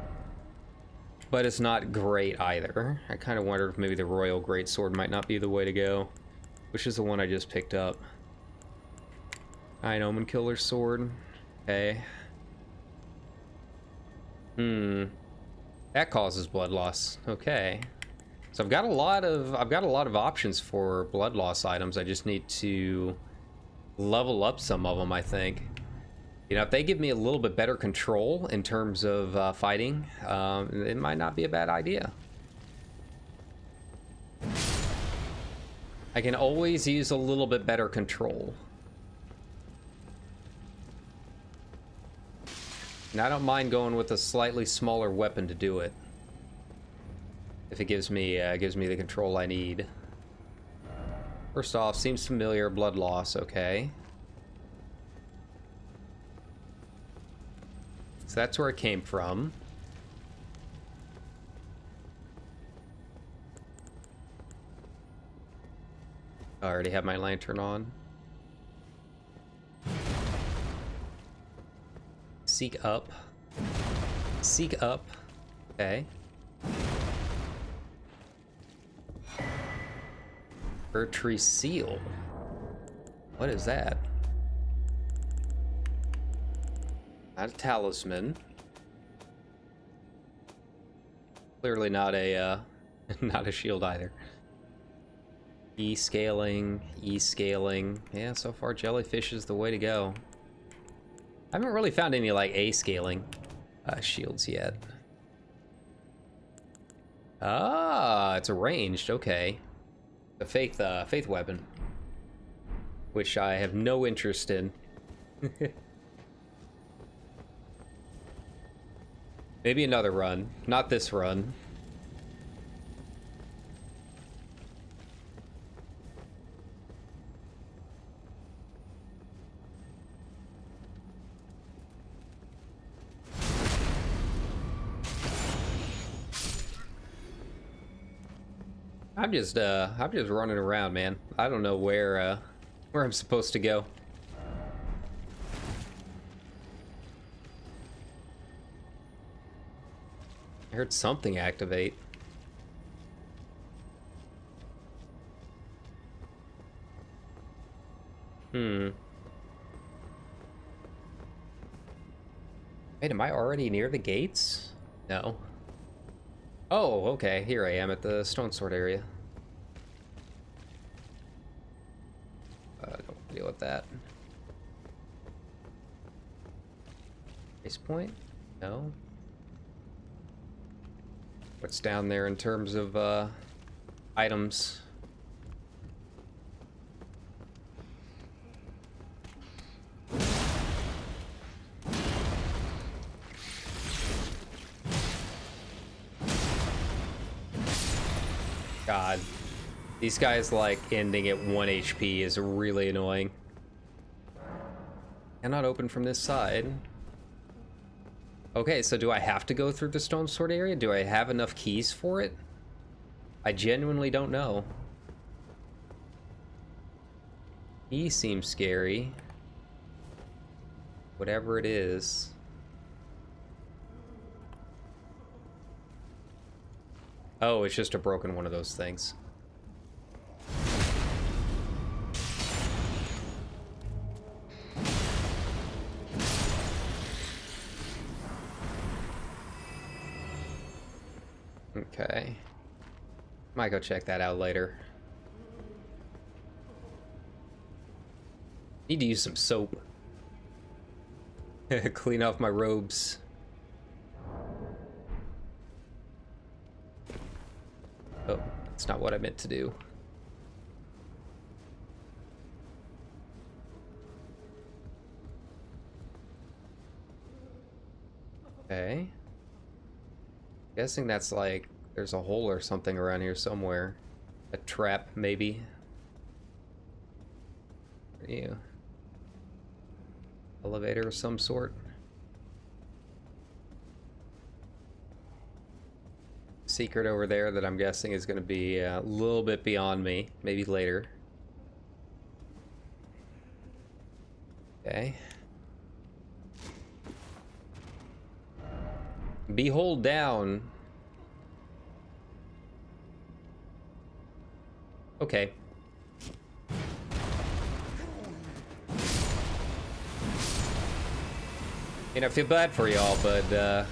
but it's not great either. I kind of wonder if maybe the Royal Greatsword might not be the way to go, which is the one I just picked up. Iron Omen Killer's sword. Okay. That causes blood loss. Okay. So I've got a lot of options for blood loss items. I just need to level up some of them, I think. You know, if they give me a little bit better control in terms of fighting, it might not be a bad idea. I can always use a little bit better control. And I don't mind going with a slightly smaller weapon to do it, if it gives me the control I need. First off, seems familiar. Blood loss. Okay. So that's where it came from. I already have my lantern on. Seek up. Seek up. Okay. Bigotry seal. What is that? Not a talisman. Clearly not a not a shield either. E-scaling, E-scaling. Yeah, so far jellyfish is the way to go. I haven't really found any like A-scaling shields yet. Ah, it's a ranged. Okay. The faith weapon, which I have no interest in. Maybe another run, not this run. I'm just running around, man. I don't know where I'm supposed to go. heard something activate. Wait, am I already near the gates? No. Oh, okay. Here I am at the Stone Sword area. Don't deal with that. Base point? No. What's down there in terms of items? God, these guys like ending at 1 HP is really annoying. Cannot open from this side. Okay, so do I have to go through the Stone Sword area? Do I have enough keys for it? I genuinely don't know. He seems scary. Whatever it is. Oh, it's just a broken one of those things. Okay. Might go check that out later. Need to use some soap. Clean off my robes. Oh, that's not what I meant to do. Okay. Guessing that's like, there's a hole or something around here somewhere. A trap, maybe. What are you? Elevator of some sort. Secret over there that I'm guessing is going to be a little bit beyond me. Maybe later. Okay. Behold down. Okay. I feel bad for y'all, but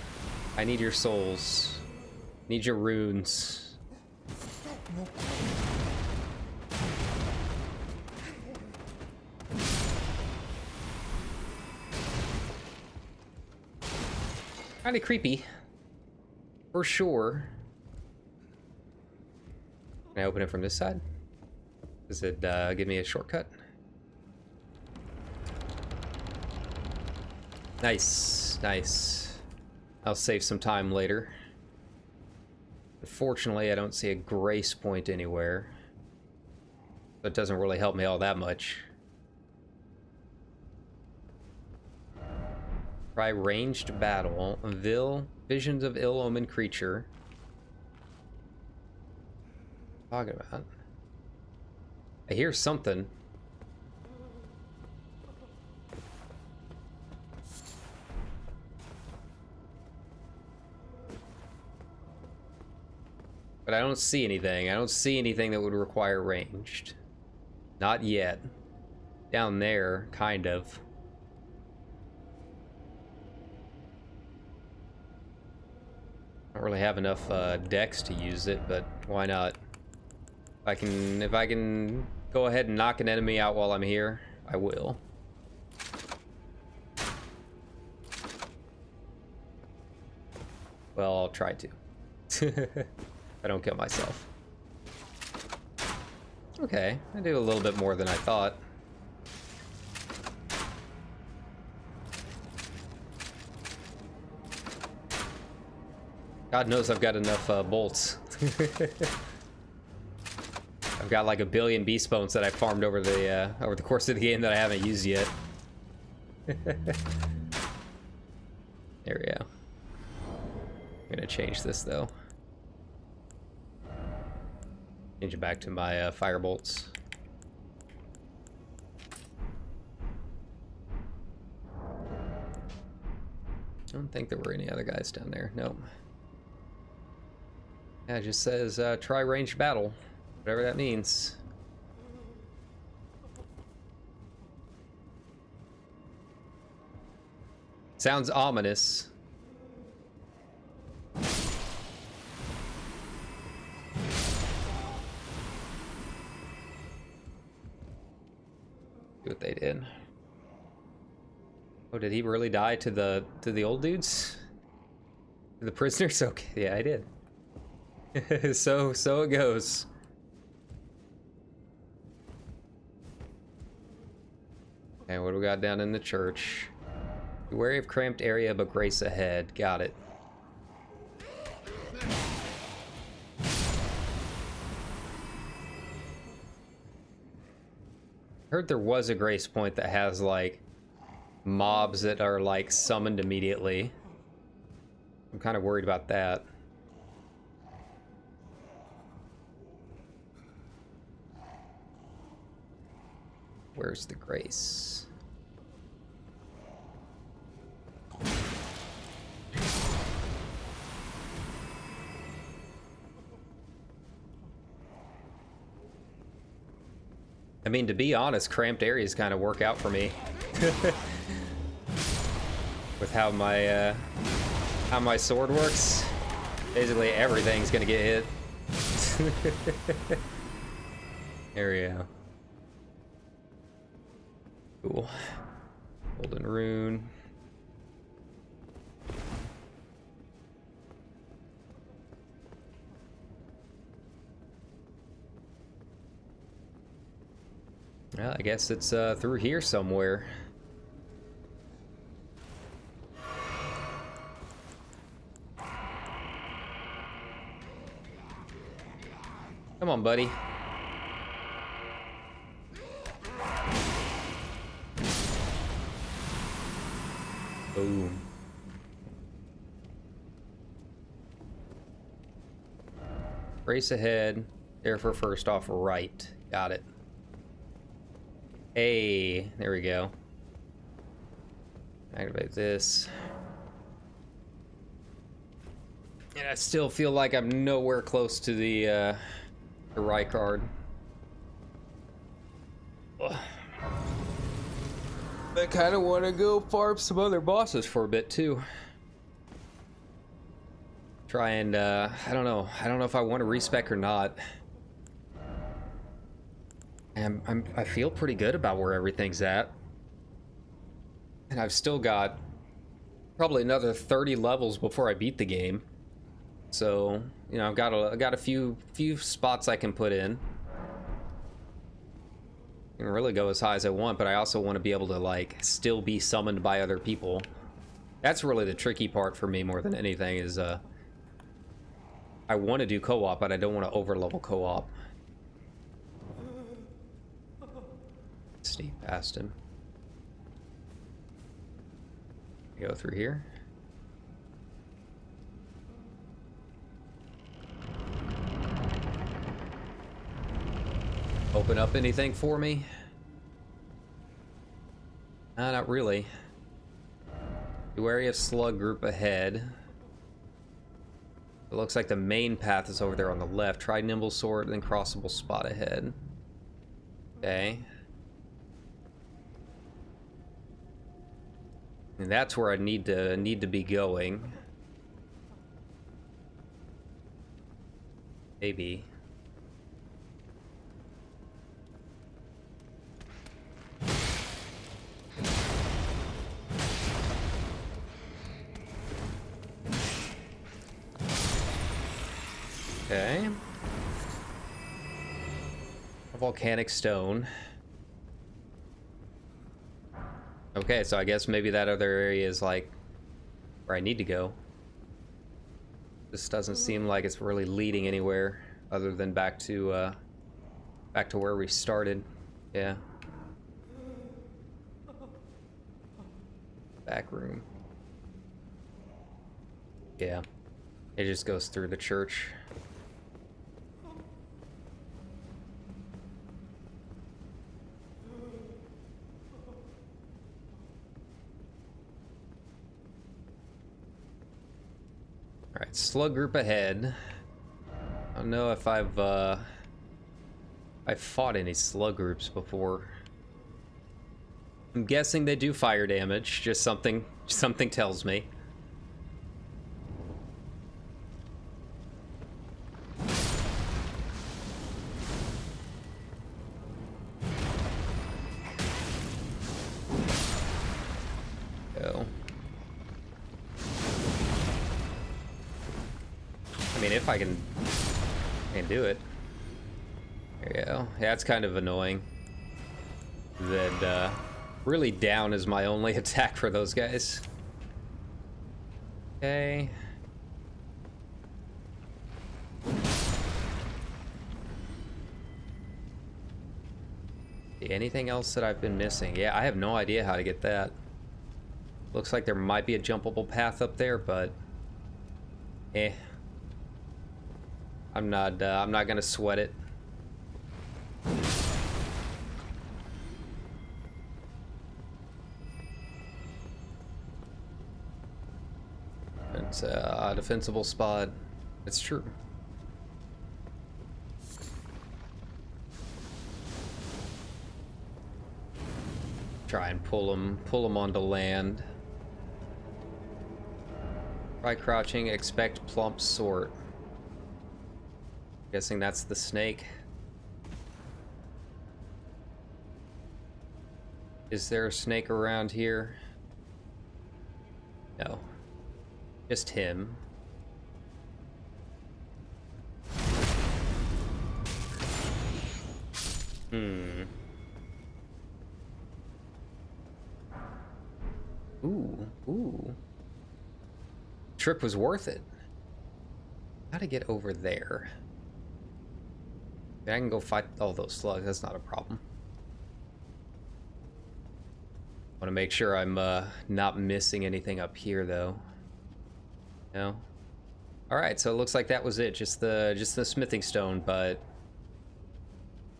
I need your souls. Need your runes. Kinda creepy. For sure. Can I open it from this side? Does it give me a shortcut? Nice, nice. I'll save some time later. Unfortunately, I don't see a grace point anywhere. That doesn't really help me all that much. Try ranged battle. Visions of ill-omened creature. Talking about. I hear something. But I don't see anything. I don't see anything that would require ranged. Not yet. Down there, kind of. I don't really have enough dex to use it, but why not? If I can go ahead and knock an enemy out while I'm here, I will. Well, I'll try to. I don't kill myself. Okay, I do a little bit more than I thought. God knows I've got enough bolts. I've got like 1 billion beast bones that I farmed over the course of the game that I haven't used yet. There we go. I'm gonna change this though. Change it back to my fire bolts. I don't think there were any other guys down there. Nope. Yeah, it just says try ranged battle, whatever that means. Sounds ominous. See what they did. Oh, did he really die to the old dudes? To the prisoners? Okay, yeah, I did. so it goes. Okay, what do we got down in the church? Be wary of cramped area, but grace ahead. Got it. Heard there was a grace point that has like mobs that are like summoned immediately. I'm kind of worried about that. Where's the grace? I mean, to be honest, cramped areas kind of work out for me. With how my sword works. Basically everything's gonna get hit. There we go. Cool. Golden rune. Well, I guess it's through here somewhere. Come on, buddy. Boom. Race ahead. There for first off right. Got it. Hey, there we go. Activate this. And I still feel like I'm nowhere close to the right card. Ugh. I kind of want to go farm some other bosses for a bit too. Try and I don't know if I want to respec or not. I feel pretty good about where everything's at, and I've still got probably another 30 levels before I beat the game. So you know, I've got a few spots I can put in. I can really go as high as I want, but I also want to be able to like still be summoned by other people. That's really the tricky part for me more than anything is I want to do co-op, but I don't want to overlevel co-op. Sneak past him. Go through here. Open up anything for me? Not really. Be wary of slug group ahead. It looks like the main path is over there on the left. Try nimble sword, then crossable spot ahead. Okay. And that's where I need to be going. Maybe. Okay. A volcanic stone. Okay, so I guess maybe that other area is like where I need to go. This doesn't seem like it's really leading anywhere other than back to where we started. Yeah. Back room. Yeah. It just goes through the church. Alright, slug group ahead. don't know if I've fought any slug groups before. I'm guessing they do fire damage, just something tells me. Go. I mean, if I can do it. There you go. Yeah, it's kind of annoying that really down is my only attack for those guys. Okay. Anything else that I've been missing? Yeah, I have no idea how to get that. Looks like there might be a jumpable path up there, but I'm not gonna sweat it. It's a defensible spot. It's true. Try and pull them onto land. Try crouching, expect plump sort. Guessing that's the snake. Is there a snake around here? No. Just him. Ooh. Trip was worth it. How to get over there? I can go fight all those slugs, that's not a problem. Want to make sure I'm not missing anything up here though. No. Alright, so it looks like that was it. Just the smithing stone, but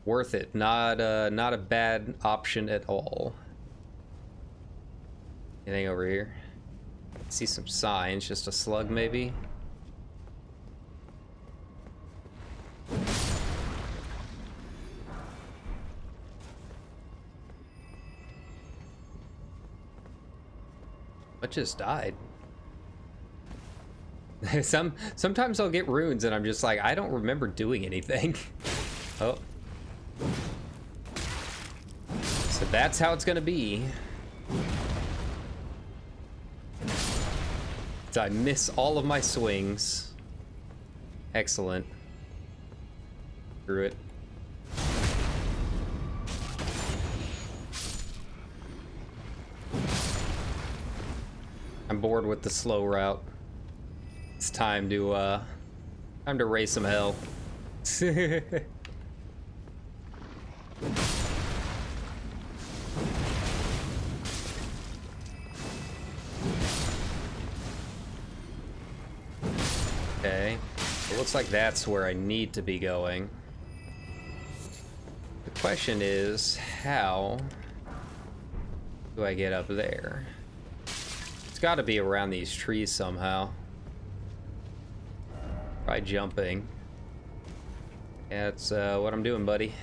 worth it. Not a bad option at all. Anything over here? See some signs, just a slug maybe. What just died? Sometimes I'll get runes and I'm just like, I don't remember doing anything. Oh. So that's how it's gonna be. So I miss all of my swings. Excellent. Screw it. I'm bored with the slow route. It's time to raise some hell. Okay. It looks like that's where I need to be going. The question is, how do I get up there? It's got to be around these trees somehow. Try jumping. Yeah, that's what I'm doing, buddy.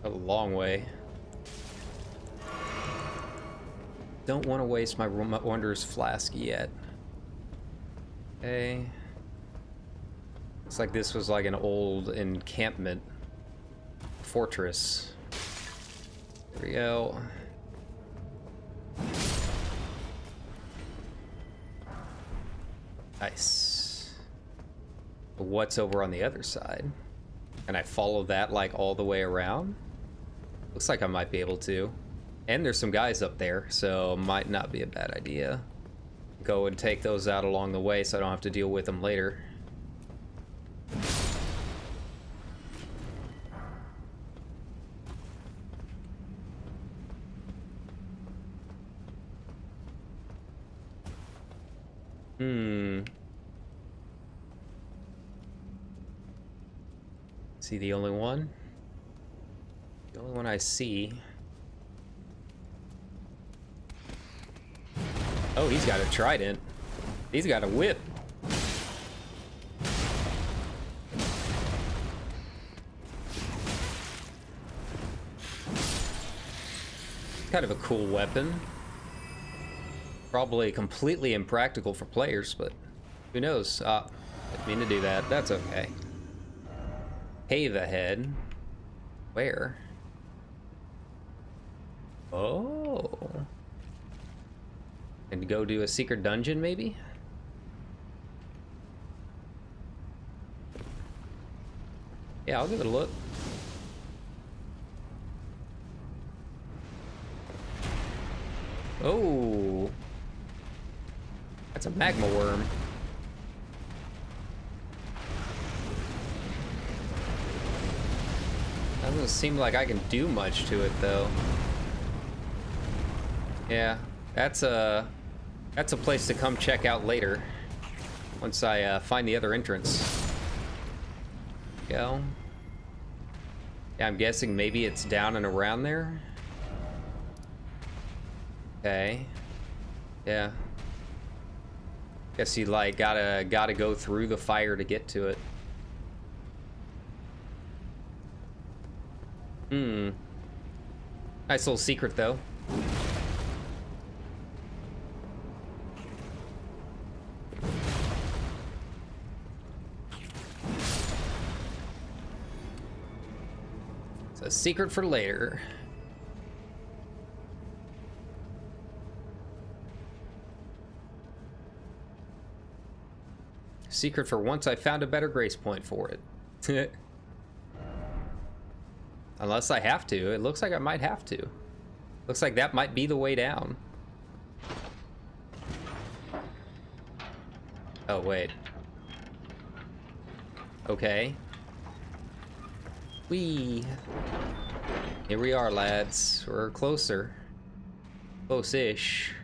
A long way. Don't want to waste my Wondrous Flask yet. Okay. Looks like this was like an old encampment fortress. There we go. Nice. What's over on the other side? Can I follow that like all the way around? Looks like I might be able to. And there's some guys up there, so might not be a bad idea. Go and take those out along the way so I don't have to deal with them later. Is he the only one? The only one I see. Oh, he's got a trident. He's got a whip. Kind of a cool weapon. Probably completely impractical for players, but who knows? Didn't mean to do that. That's okay. Cave ahead. Where? Oh. And go do a secret dungeon, maybe? Yeah, I'll give it a look. Oh. That's a Magma Worm. Doesn't seem like I can do much to it, though. Yeah, that's a place to come check out later. Once I find the other entrance. Go. Yeah, I'm guessing maybe it's down and around there. Okay. Yeah. Guess you like gotta go through the fire to get to it. Hmm. Nice little secret though. It's a secret for later. Secret for once I found a better grace point for it. Unless I have to. It looks like I might have to. Looks like that might be the way down. Oh, wait. Okay. Whee! Here we are, lads. We're closer. Close-ish.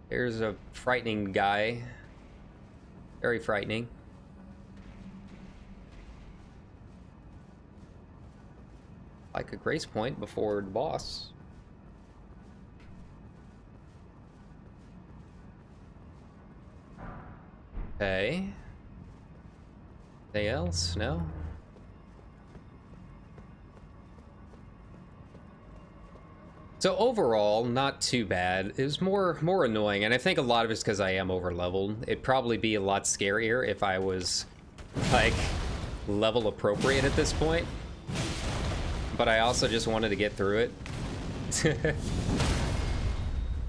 Here's a frightening guy. Very frightening. Like a grace point before the boss. Okay. Anything else? No? So overall, not too bad. It was more annoying, and I think a lot of it's because I am over leveled. It'd probably be a lot scarier if I was like level appropriate at this point. But I also just wanted to get through it.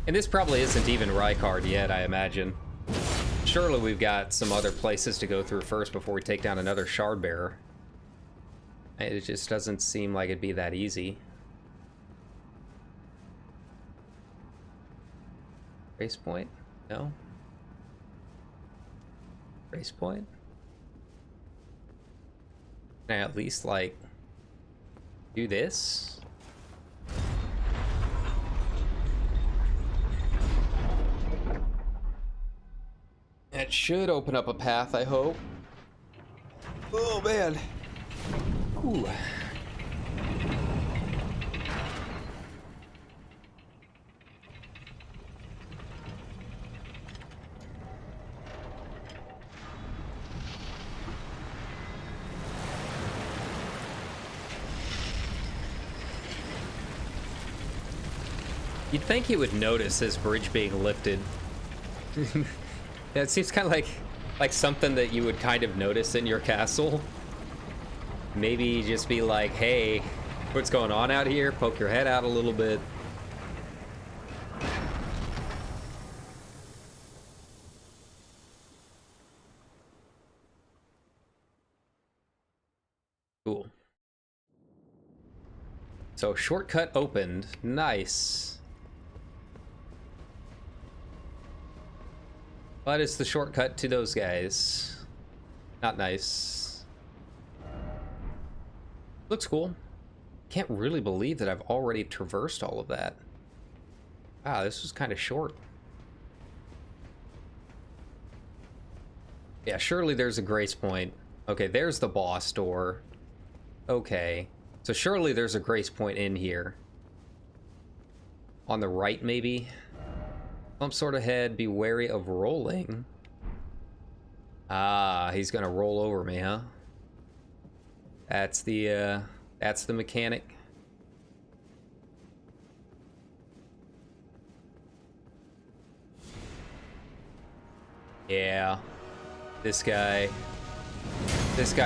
And this probably isn't even Rykard yet, I imagine. Surely we've got some other places to go through first before we take down another shard bearer. It just doesn't seem like it'd be that easy. Grace point? No? Grace point? Can I at least, like, do this? That should open up a path, I hope. Oh, man. Ooh. You'd think he would notice this bridge being lifted. Yeah, it seems kind of like something that you would kind of notice in your castle. Maybe just be like, hey, what's going on out here? Poke your head out a little bit. Cool. So shortcut opened. Nice. But it's the shortcut to those guys. Not nice. Looks cool. Can't really believe that I've already traversed all of that. Wow, this was kind of short. Yeah, surely there's a grace point. Okay, there's the boss door. Okay. So surely there's a grace point in here. On the right, maybe? Some sort of head, be wary of rolling. Ah, he's gonna roll over me, huh? That's the mechanic. Yeah. This guy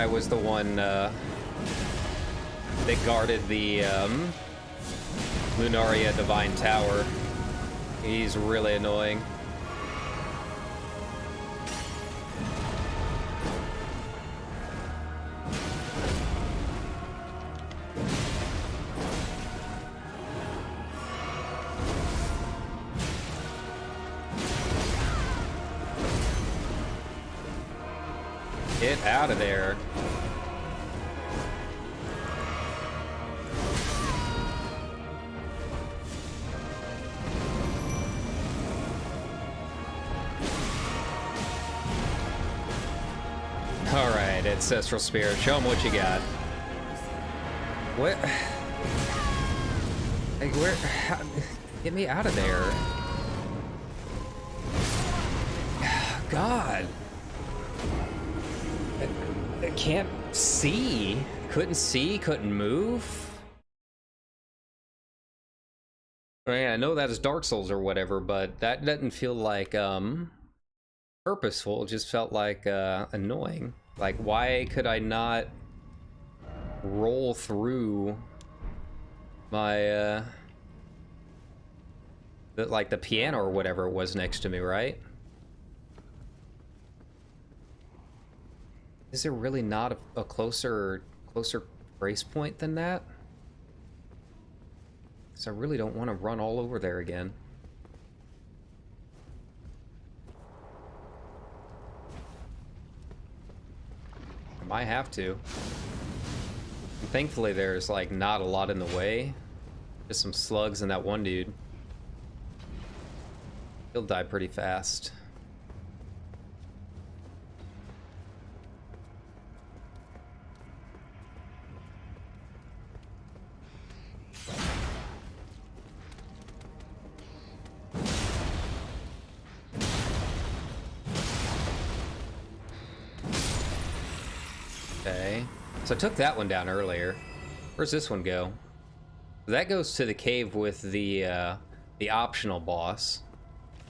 was the one, that guarded the, Lunaria Divine Tower. He's really annoying. Get out of there. Alright, Ancestral Spirit, show them what you got. What? Like, where? How, get me out of there. God. I can't see. Couldn't move. I mean, I know that is Dark Souls or whatever, but that doesn't feel like, purposeful. It just felt like, annoying. Like, why could I not roll through my, the piano or whatever it was next to me, right? Is there really not a closer brace point than that? Because I really don't want to run all over there again. I might have to. And thankfully there's like not a lot in the way. Just some slugs and that one dude. He'll die pretty fast. Okay, so I took that one down earlier. Where's this one go? That goes to the cave with the optional boss.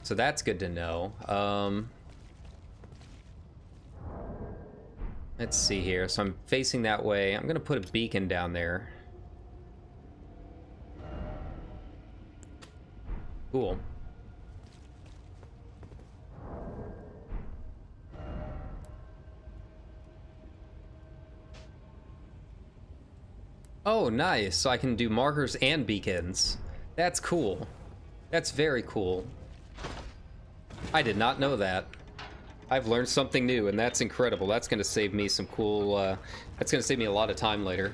So that's good to know. Let's see here. So I'm facing that way. I'm gonna put a beacon down there. Cool. Oh, nice. So I can do markers and beacons. That's cool. That's very cool. I did not know that. I've learned something new, and that's incredible. That's going to save me some cool, that's going to save me a lot of time later.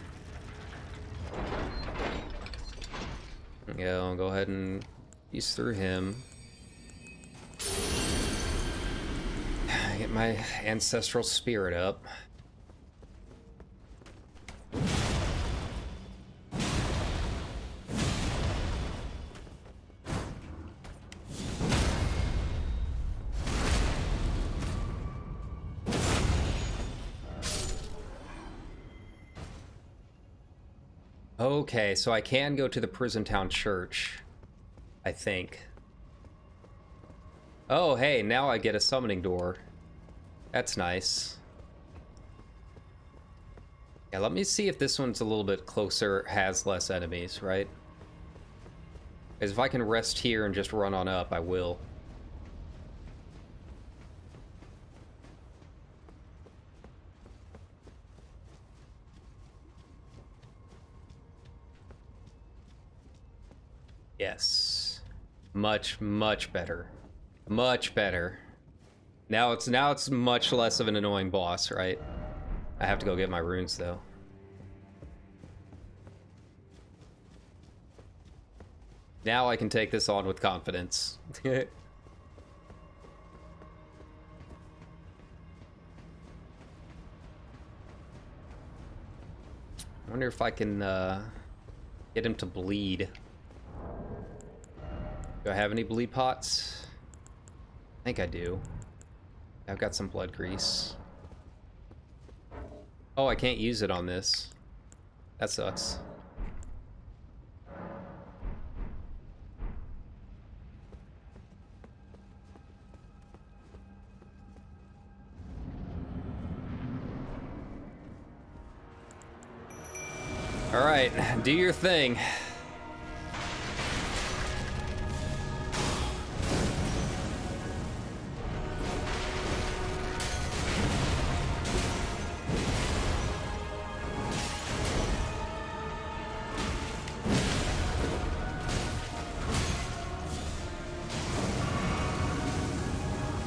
Yeah, I'll go ahead and use through him. Get my ancestral spirit up. Okay, so I can go to the Prison Town Church, I think. Oh, hey, now I get a summoning door. That's nice. Yeah, let me see if this one's a little bit closer, has less enemies, right? Because if I can rest here and just run on up, I will. Yes. Much, much better. Much better. Now it's much less of an annoying boss, right? I have to go get my runes though. Now I can take this on with confidence. I wonder if I can get him to bleed. Do I have any bleed pots? think I do. I've got some blood grease. Oh, I can't use it on this. That sucks. All right, do your thing.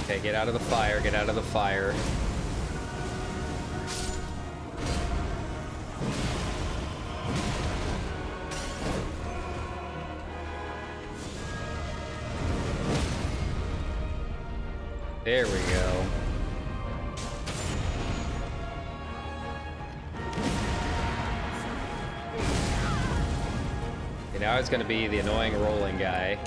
Okay, get out of the fire, get out of the fire. There we go. Okay, now it's gonna be the annoying rolling guy.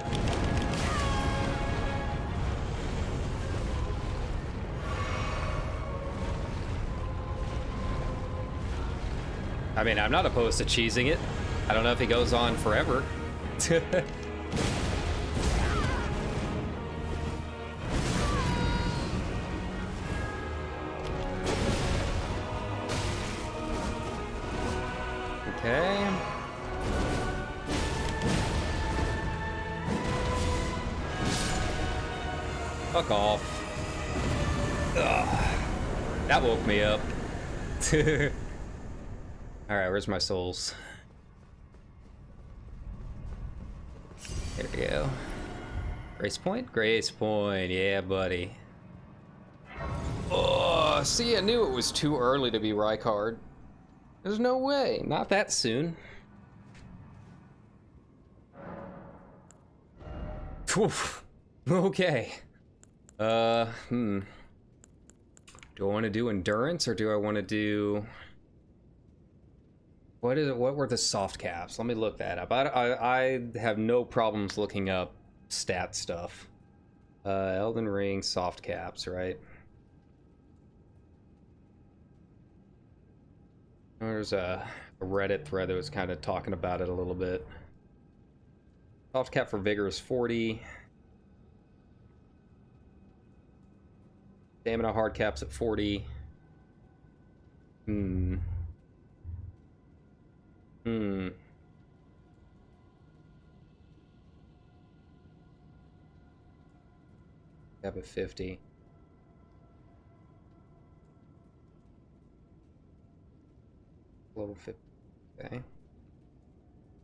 I mean, I'm not opposed to cheesing it. I don't know if he goes on forever. Okay. Fuck off. Ugh. That woke me up. Alright, where's my souls? There we go. Grace point? Grace point, yeah, buddy. Oh, see, I knew it was too early to be Rykard. There's no way, not that soon. Oof. Okay. Do I want to do endurance or do I want to do... What were the soft caps? Let me look that up. I have no problems looking up stat stuff. Elden Ring soft caps, right? There's a Reddit thread that was kind of talking about it a little bit. Soft cap for vigor is 40. Stamina hard caps at 40. Cap at 50. Level 50. Okay.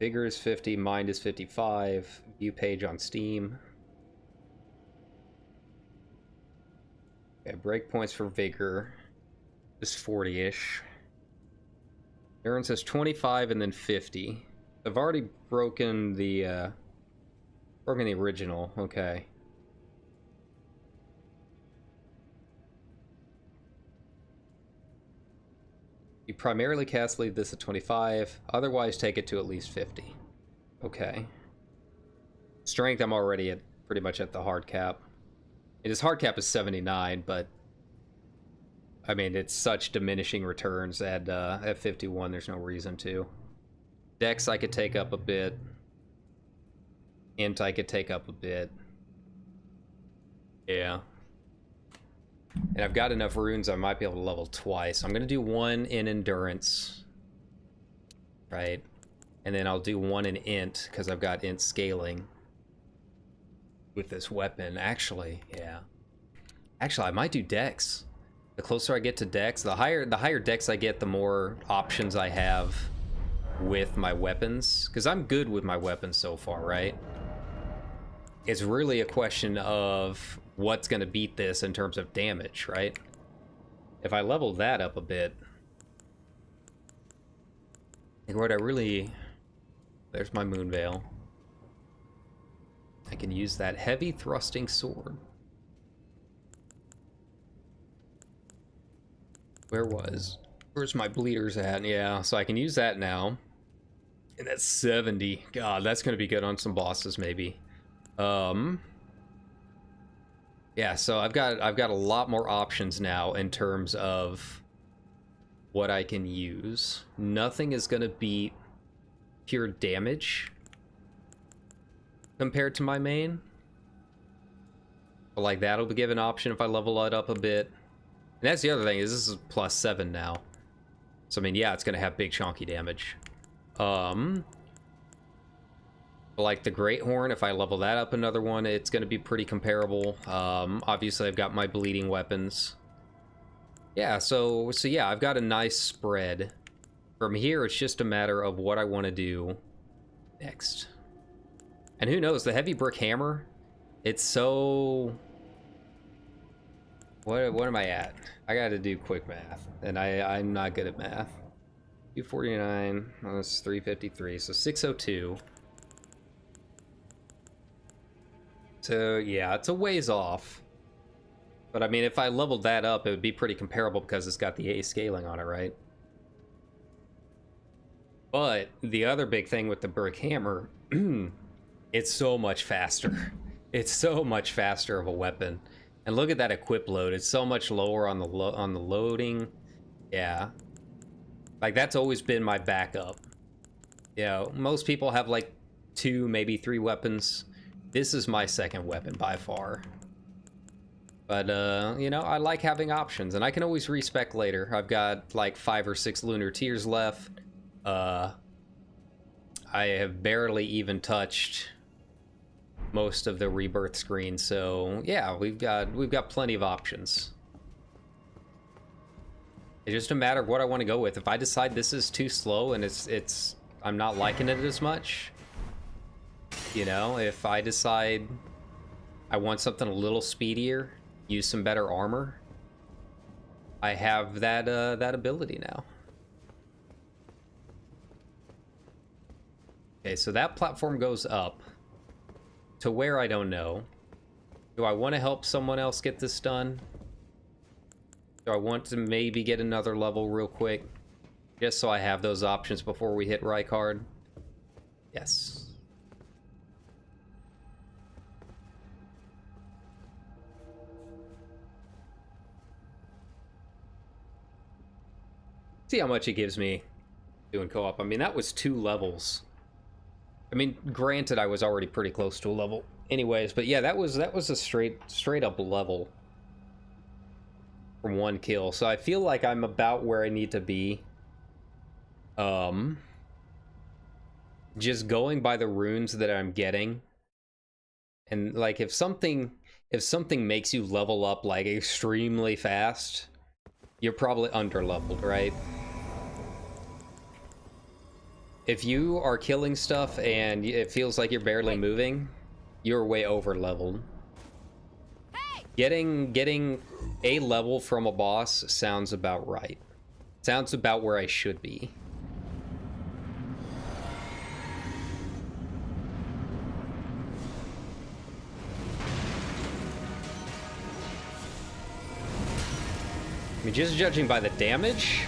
Vigor is 50, mind is 55. View page on Steam. Okay, breakpoints for vigor is 40-ish. Endurance is 25 and then 50. I've already broken the original. Okay. You primarily cast lead this at 25, otherwise take it to at least 50. Okay. Strength, I'm already at pretty much at the hard cap. His hard cap is 79, but I mean, it's such diminishing returns at 51, there's no reason to. Dex I could take up a bit. Int I could take up a bit. Yeah. And I've got enough runes I might be able to level twice. I'm going to do one in endurance. Right? And then I'll do one in int, because I've got int scaling with this weapon. Actually, yeah. Actually, I might do dex. The closer I get to dex, the higher dex I get, the more options I have with my weapons. Because I'm good with my weapons so far, right? It's really a question of what's going to beat this in terms of damage, right? If I level that up a bit, like what I really... There's my moon veil. I can use that heavy thrusting sword. Where's my bleeders at? Yeah, so I can use that now. And that's 70. God, that's going to be good on some bosses, maybe. Okay, Yeah, so I've got a lot more options now in terms of what I can use. Nothing is gonna beat pure damage compared to my main. But like that'll be given an option if I level it up a bit. And that's the other thing, is this is +7 now. So I mean, yeah, it's gonna have big chunky damage. But like the Great Horn, if I level that up another one, it's gonna be pretty comparable. Obviously I've got my bleeding weapons. Yeah, so yeah, I've got a nice spread. From here, it's just a matter of what I want to do next. And who knows, the heavy brick hammer, it's so... What am I at? I gotta do quick math, and I'm not good at math. 249, that's 353, so 602. So yeah, it's a ways off. But I mean, if I leveled that up, it would be pretty comparable because it's got the A scaling on it, right? But the other big thing with the brick hammer, it's so much faster. It's so much faster of a weapon. And look at that equip load. It's so much lower on the loading. Yeah. Like that's always been my backup. You know, most people have like 2, maybe 3 weapons. This is my second weapon by far. But, you know, I like having options, and I can always respec later. I've got, like, 5 or 6 Lunar Tears left. I have barely even touched most of the rebirth screen, so, yeah, we've got plenty of options. It's just a matter of what I want to go with. If I decide this is too slow and I'm not liking it as much, you know, if I decide I want something a little speedier, use some better armor, I have that that ability now. Okay, so that platform goes up to where I don't know. Do I want to help someone else get this done? Do I want to maybe get another level real quick, just so I have those options before we hit Rykard? Yes. See how much it gives me doing co-op. I mean, that was 2 levels. I mean, granted, I was already pretty close to a level anyways, but yeah, that was a straight up level from 1 kill. So I feel like I'm about where I need to be. Just going by the runes that I'm getting. And like if something makes you level up like extremely fast, you're probably under-leveled, right? If you are killing stuff and it feels like you're barely moving, you're way over-leveled. Hey! Getting a level from a boss sounds about right. Sounds about where I should be. I mean, just judging by the damage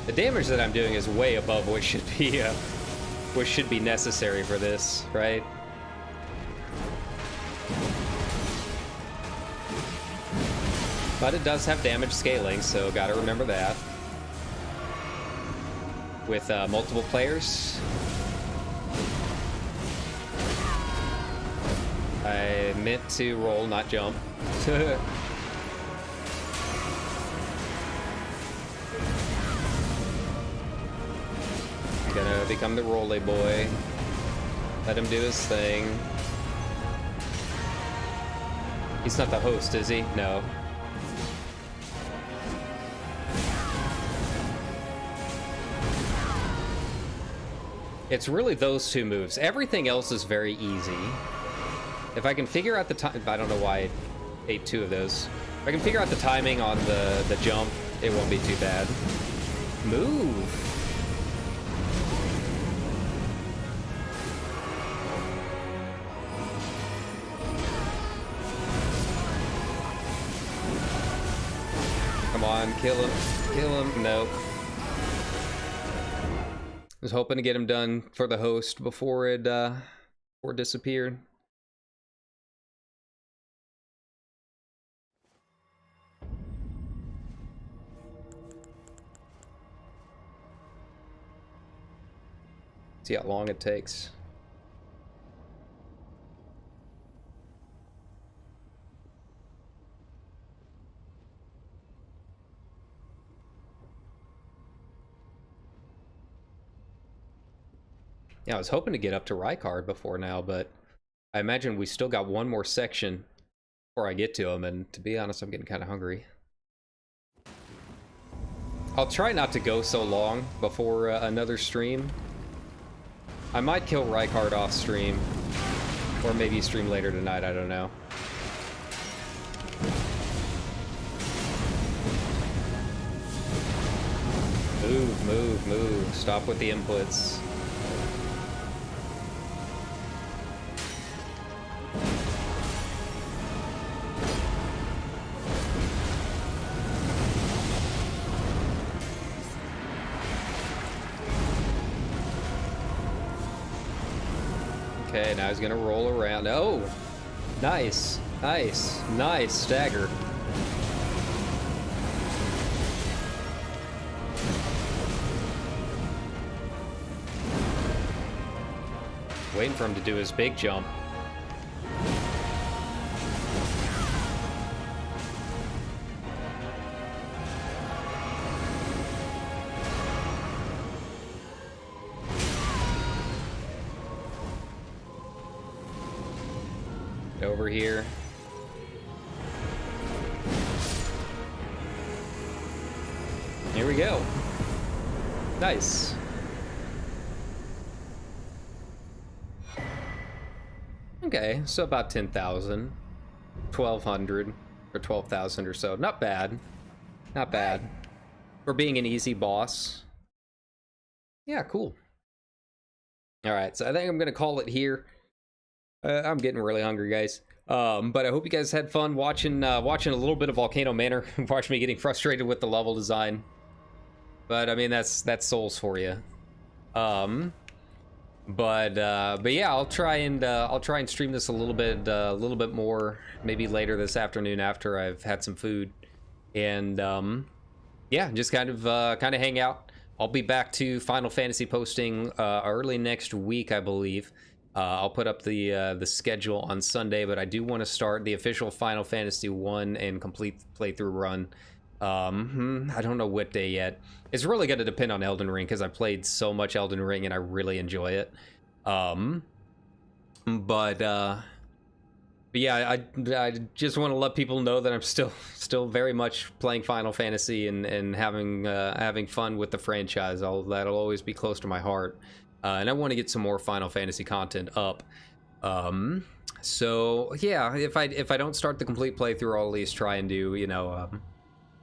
that I'm doing is way above what should be necessary for this, right? But it does have damage scaling, so gotta remember that. With multiple players. I meant to roll, not jump. Gonna become the rolly boy. Let him do his thing. He's not the host, is he? No. It's really those 2 moves. Everything else is very easy. If I can figure out the time... I don't know why I ate 2 of those. If I can figure out the timing on the jump, it won't be too bad. Move! Come on, kill him. Kill him. Nope. Was hoping to get him done for the host before it disappeared. See how long it takes. Yeah, I was hoping to get up to Rykard before now, but I imagine we still got one more section before I get to him, and to be honest, I'm getting kind of hungry. I'll try not to go so long before another stream. I might kill Rykard off stream, or maybe stream later tonight, I don't know. Move, move, move. Stop with the inputs. Okay, now he's gonna roll around. Oh, nice, nice, nice stagger. Waiting for him to do his big jump. Over here. Here we go. Nice. Okay, so about 10,000, 1,200, or 12,000 or so. Not bad. Not bad. For being an easy boss. Yeah, cool. Alright, so I think I'm gonna call it here. I'm getting really hungry, guys. But I hope you guys had fun watching watching a little bit of Volcano Manor. Watch me getting frustrated with the level design. But I mean, that's Souls for you. But yeah, I'll try and stream this a little bit more, maybe later this afternoon after I've had some food, and yeah, just kind of hang out. I'll be back to Final Fantasy posting early next week, I believe. I'll put up the schedule on Sunday, but I do want to start the official Final Fantasy 1 and complete playthrough run. I don't know what day yet. It's really going to depend on Elden Ring, because I played so much Elden Ring and I really enjoy it. But yeah, I just want to let people know that I'm still very much playing Final Fantasy and having fun with the franchise. That'll always be close to my heart. And I want to get some more Final Fantasy content up. So yeah, if I don't start the complete playthrough, I'll at least try and do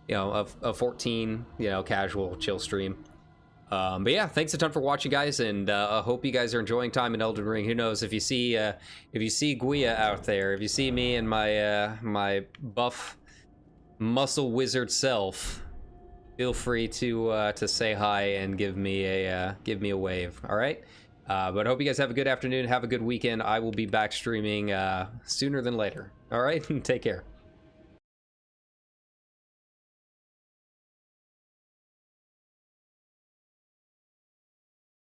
a 14 casual chill stream. But yeah, thanks a ton for watching, guys, and I hope you guys are enjoying time in Elden Ring. Who knows, if you see Guia out there, if you see me and my my buff muscle wizard self, feel free to say hi and give me a wave. All right, but I hope you guys have a good afternoon, have a good weekend. I will be back streaming sooner than later. All right, take care.